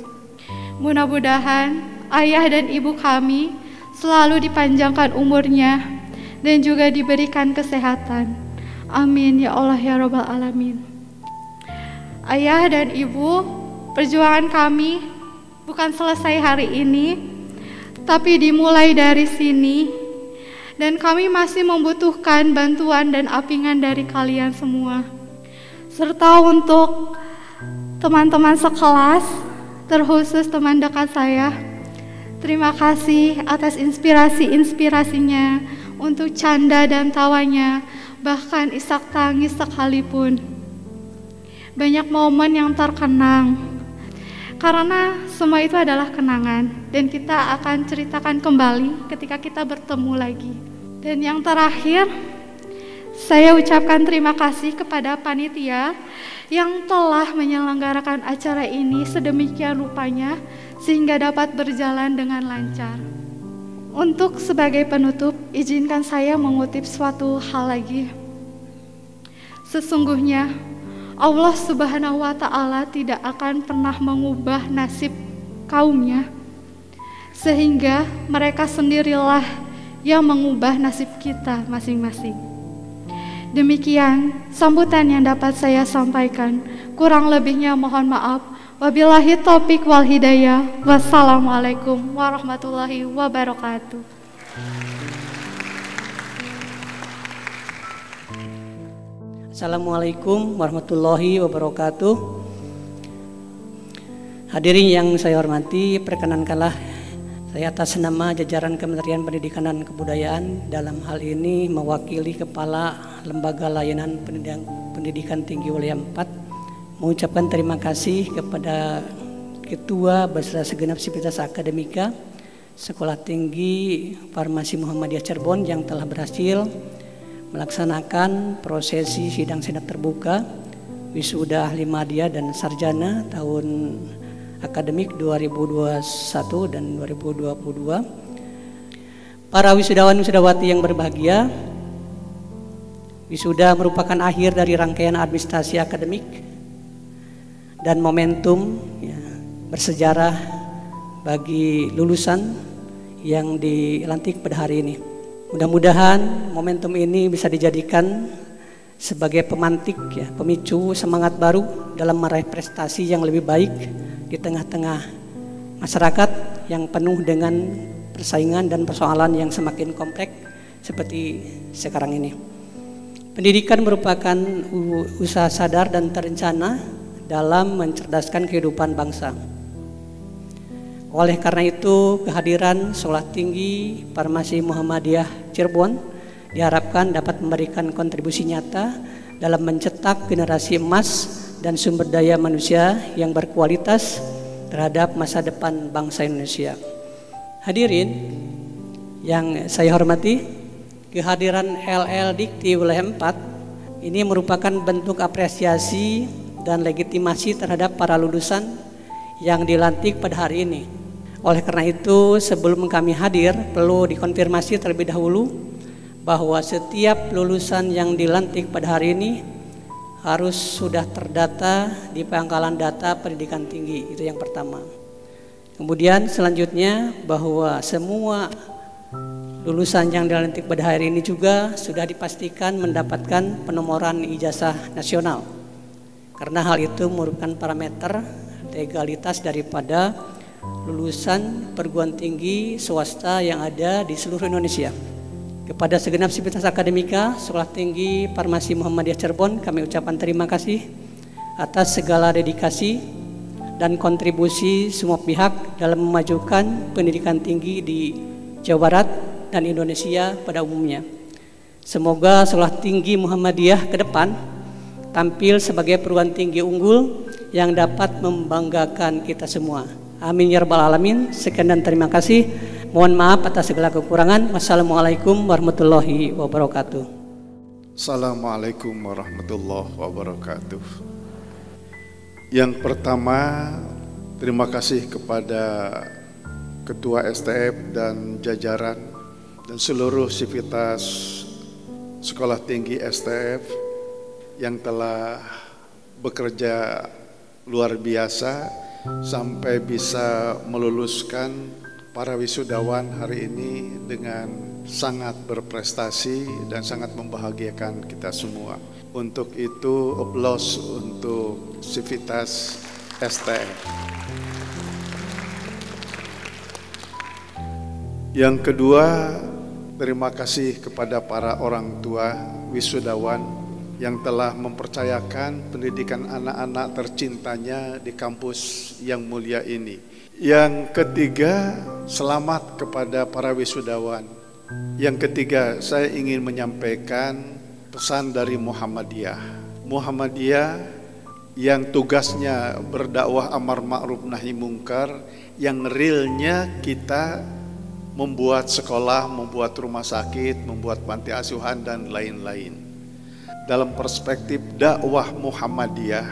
Mudah-mudahan ayah dan ibu kami selalu dipanjangkan umurnya dan juga diberikan kesehatan. Amin ya Allah ya Rabbal Alamin. Ayah dan ibu, perjuangan kami bukan selesai hari ini, tapi dimulai dari sini, dan kami masih membutuhkan bantuan dan apingan dari kalian semua. Serta untuk teman-teman sekelas, terkhusus teman dekat saya, terima kasih atas inspirasi-inspirasinya, untuk canda dan tawanya, bahkan isak tangis sekalipun. Banyak momen yang terkenang, karena semua itu adalah kenangan, dan kita akan ceritakan kembali ketika kita bertemu lagi. Dan yang terakhir, saya ucapkan terima kasih kepada panitia yang telah menyelenggarakan acara ini sedemikian rupanya, sehingga dapat berjalan dengan lancar. Untuk sebagai penutup, izinkan saya mengutip suatu hal lagi. Sesungguhnya Allah Subhanahu wa Ta'ala tidak akan pernah mengubah nasib kaumnya, sehingga mereka sendirilah yang mengubah nasib kita masing-masing. Demikian sambutan yang dapat saya sampaikan. Kurang lebihnya mohon maaf. Wabillahi taufiq wal hidayah. Wassalamualaikum warahmatullahi wabarakatuh. Assalamualaikum warahmatullahi wabarakatuh. Hadirin yang saya hormati, perkenankanlah saya atas nama jajaran Kementerian Pendidikan dan Kebudayaan dalam hal ini mewakili Kepala Lembaga Layanan Pendidikan Tinggi Wilayah 4 mengucapkan terima kasih kepada Ketua beserta segenap sivitas akademika Sekolah Tinggi Farmasi Muhammadiyah Cirebon yang telah berhasil melaksanakan prosesi sidang senat terbuka wisuda ahli madya dan sarjana tahun akademik 2021 dan 2022. Para wisudawan-wisudawati yang berbahagia, wisuda merupakan akhir dari rangkaian administrasi akademik dan momentum bersejarah bagi lulusan yang dilantik pada hari ini. Mudah-mudahan momentum ini bisa dijadikan sebagai pemantik pemicu semangat baru dalam meraih prestasi yang lebih baik di tengah-tengah masyarakat yang penuh dengan persaingan dan persoalan yang semakin kompleks seperti sekarang ini. Pendidikan merupakan usaha sadar dan terencana dalam mencerdaskan kehidupan bangsa. Oleh karena itu, kehadiran Sekolah Tinggi Farmasi Muhammadiyah Cirebon diharapkan dapat memberikan kontribusi nyata dalam mencetak generasi emas dan sumber daya manusia yang berkualitas terhadap masa depan bangsa Indonesia. Hadirin yang saya hormati, kehadiran LL Dikti Wilayah 4 ini merupakan bentuk apresiasi dan legitimasi terhadap para lulusan yang dilantik pada hari ini. Oleh karena itu, sebelum kami hadir, perlu dikonfirmasi terlebih dahulu bahwa setiap lulusan yang dilantik pada hari ini harus sudah terdata di pangkalan data pendidikan tinggi. Itu yang pertama. Kemudian selanjutnya bahwa semua lulusan yang dilantik pada hari ini juga sudah dipastikan mendapatkan penomoran ijazah nasional. Karena hal itu merupakan parameter legalitas daripada lulusan perguruan tinggi swasta yang ada di seluruh Indonesia. Kepada segenap sivitas akademika Sekolah Tinggi Farmasi Muhammadiyah Cirebon, kami ucapkan terima kasih atas segala dedikasi dan kontribusi semua pihak dalam memajukan pendidikan tinggi di Jawa Barat dan Indonesia pada umumnya. Semoga Sekolah Tinggi Muhammadiyah ke depan tampil sebagai perguruan tinggi unggul yang dapat membanggakan kita semua. Amin ya rabbal alamin. Sekian dan terima kasih. Mohon maaf atas segala kekurangan. Wassalamualaikum warahmatullahi wabarakatuh. Assalamualaikum warahmatullahi wabarakatuh. Yang pertama, terima kasih kepada Ketua STF dan jajaran dan seluruh sivitas Sekolah Tinggi STF yang telah bekerja luar biasa sampai bisa meluluskan para wisudawan hari ini dengan sangat berprestasi dan sangat membahagiakan kita semua. Untuk itu, aplaus untuk sivitas STF. Yang kedua, terima kasih kepada para orang tua wisudawan yang telah mempercayakan pendidikan anak-anak tercintanya di kampus yang mulia ini. Yang ketiga, selamat kepada para wisudawan. Yang ketiga, saya ingin menyampaikan pesan dari Muhammadiyah. Muhammadiyah yang tugasnya berdakwah amar ma'ruf nahi mungkar, yang realnya kita membuat sekolah, membuat rumah sakit, membuat panti asuhan dan lain-lain. Dalam perspektif dakwah Muhammadiyah,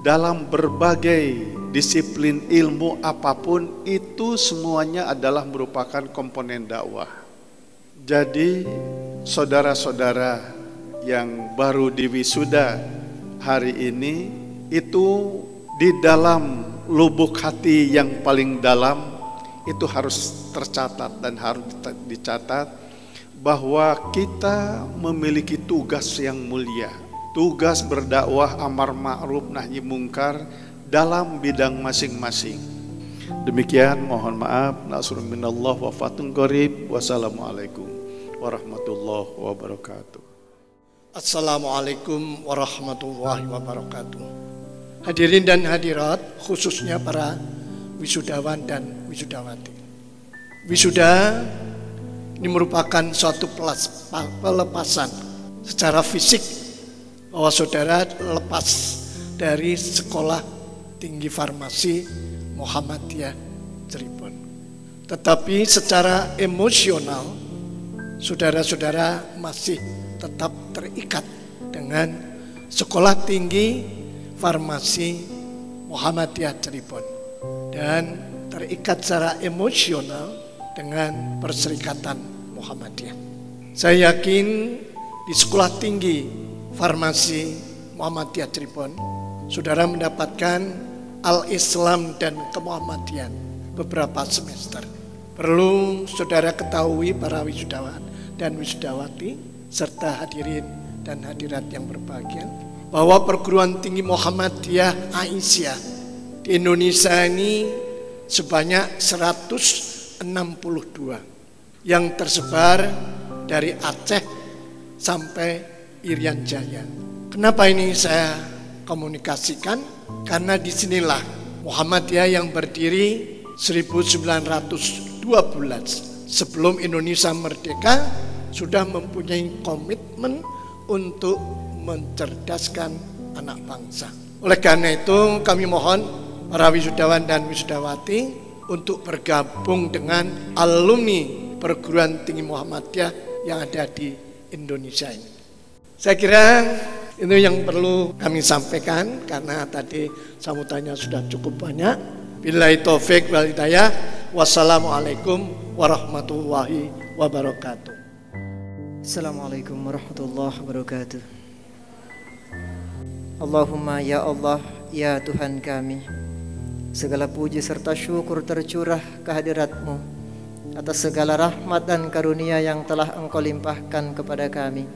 dalam berbagai disiplin ilmu apapun itu semuanya adalah merupakan komponen dakwah. Jadi saudara-saudara yang baru diwisuda hari ini itu di dalam lubuk hati yang paling dalam itu harus tercatat dan harus dicatat bahwa kita memiliki tugas yang mulia, tugas berdakwah amar ma'ruf nahi mungkar dalam bidang masing-masing. Demikian, mohon maaf, nasrun minallah wa fatun qarib. Wassalamualaikum warahmatullahi wabarakatuh. Assalamualaikum warahmatullahi wabarakatuh. Hadirin dan hadirat, khususnya para wisudawan dan wisudawati. Wisuda ini merupakan suatu pelepasan secara fisik bahwa saudara lepas dari Sekolah Tinggi Farmasi Muhammadiyah Cirebon. Tetapi secara emosional, saudara-saudara masih tetap terikat dengan Sekolah Tinggi Farmasi Muhammadiyah Cirebon dan terikat secara emosional dengan Perserikatan Muhammadiyah. Saya yakin di Sekolah Tinggi Farmasi Muhammadiyah Cirebon, saudara mendapatkan Al-Islam dan Kemuhammadian beberapa semester. Perlu saudara ketahui para wisudawan dan wisudawati serta hadirin dan hadirat yang berbahagia, bahwa perguruan tinggi Muhammadiyah Aisyah di Indonesia ini sebanyak 162 yang tersebar dari Aceh sampai Irian Jaya. Kenapa ini saya komunikasikan? Karena disinilah Muhammadiyah yang berdiri 1912 sebelum Indonesia merdeka sudah mempunyai komitmen untuk mencerdaskan anak bangsa. Oleh karena itu kami mohon para wisudawan dan wisudawati untuk bergabung dengan alumni perguruan tinggi Muhammadiyah yang ada di Indonesia ini. Saya kira itu yang perlu kami sampaikan karena tadi sambutannya sudah cukup banyak. Billahi taufik wal hidayah. Wassalamualaikum warahmatullahi wabarakatuh. Assalamualaikum warahmatullahi wabarakatuh. Allahumma ya Allah, ya Tuhan kami, segala puji serta syukur tercurah kehadirat-Mu atas segala rahmat dan karunia yang telah Engkau limpahkan kepada kami.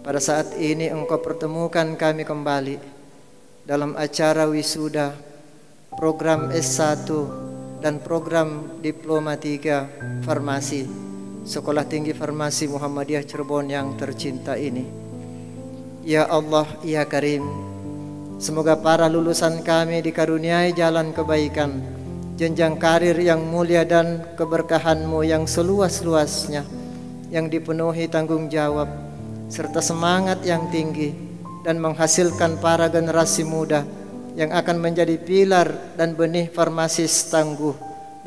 Pada saat ini Engkau pertemukan kami kembali dalam acara wisuda program S1 dan program Diploma 3 Farmasi Sekolah Tinggi Farmasi Muhammadiyah Cirebon yang tercinta ini. Ya Allah, ya Karim, semoga para lulusan kami dikaruniai jalan kebaikan, jenjang karir yang mulia dan keberkahan-Mu yang seluas-luasnya, yang dipenuhi tanggung jawab serta semangat yang tinggi dan menghasilkan para generasi muda yang akan menjadi pilar dan benih farmasis tangguh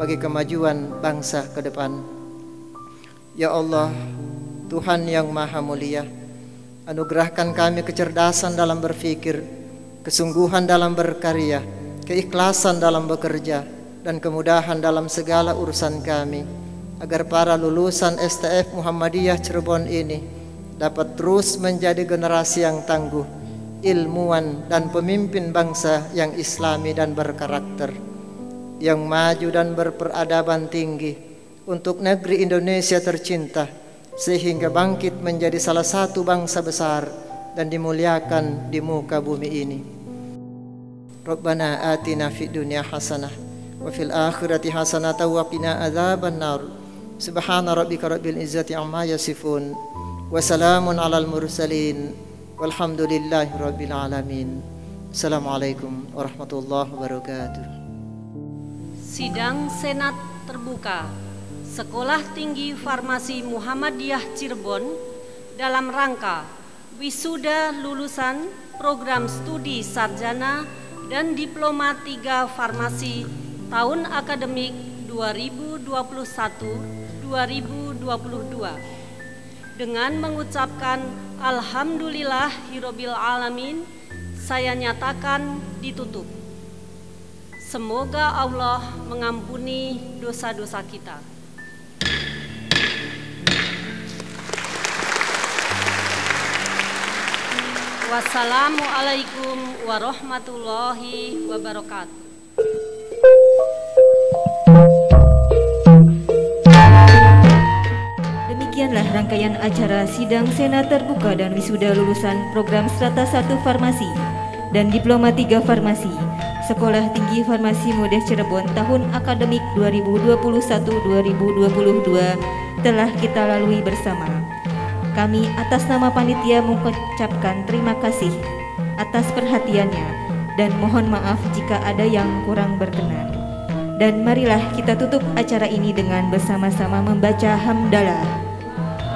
bagi kemajuan bangsa ke depan. Ya Allah, Tuhan yang Maha Mulia, anugerahkan kami kecerdasan dalam berpikir, kesungguhan dalam berkarya, keikhlasan dalam bekerja, dan kemudahan dalam segala urusan kami, agar para lulusan STF Muhammadiyah Cirebon ini dapat terus menjadi generasi yang tangguh, ilmuwan dan pemimpin bangsa yang islami dan berkarakter, yang maju dan berperadaban tinggi untuk negeri Indonesia tercinta, sehingga bangkit menjadi salah satu bangsa besar dan dimuliakan di muka bumi ini. Rabbana atina fid dunya hasanah wa fil akhirati hasanah wa qina adzaban nar. Subhana rabbika rabbil izzati amma yasifun. Wassalamun alal mursalin walhamdulillahi rabbil alamin. Assalamualaikum warahmatullahi wabarakatuh. Sidang Senat terbuka Sekolah Tinggi Farmasi Muhammadiyah Cirebon dalam rangka wisuda lulusan program studi sarjana dan diploma 3 farmasi tahun akademik 2021-2022. Dengan mengucapkan Alhamdulillahirabbil alamin, saya nyatakan ditutup. Semoga Allah mengampuni dosa-dosa kita. Wassalamualaikum warahmatullahi wabarakatuh. Demikianlah rangkaian acara sidang Senat terbuka dan wisuda lulusan program Strata 1 Farmasi dan Diploma 3 Farmasi Sekolah Tinggi Farmasi Muhammadiyah Cirebon tahun akademik 2021-2022 telah kita lalui bersama. Kami atas nama panitia mengucapkan terima kasih atas perhatiannya dan mohon maaf jika ada yang kurang berkenan. Dan marilah kita tutup acara ini dengan bersama-sama membaca hamdalah.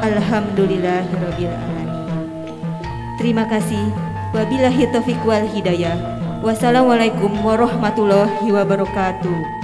Alhamdulillahirabbil alamin. Terima kasih. Wabillahi taufiq wal hidayah. Wassalamualaikum warahmatullahi wabarakatuh.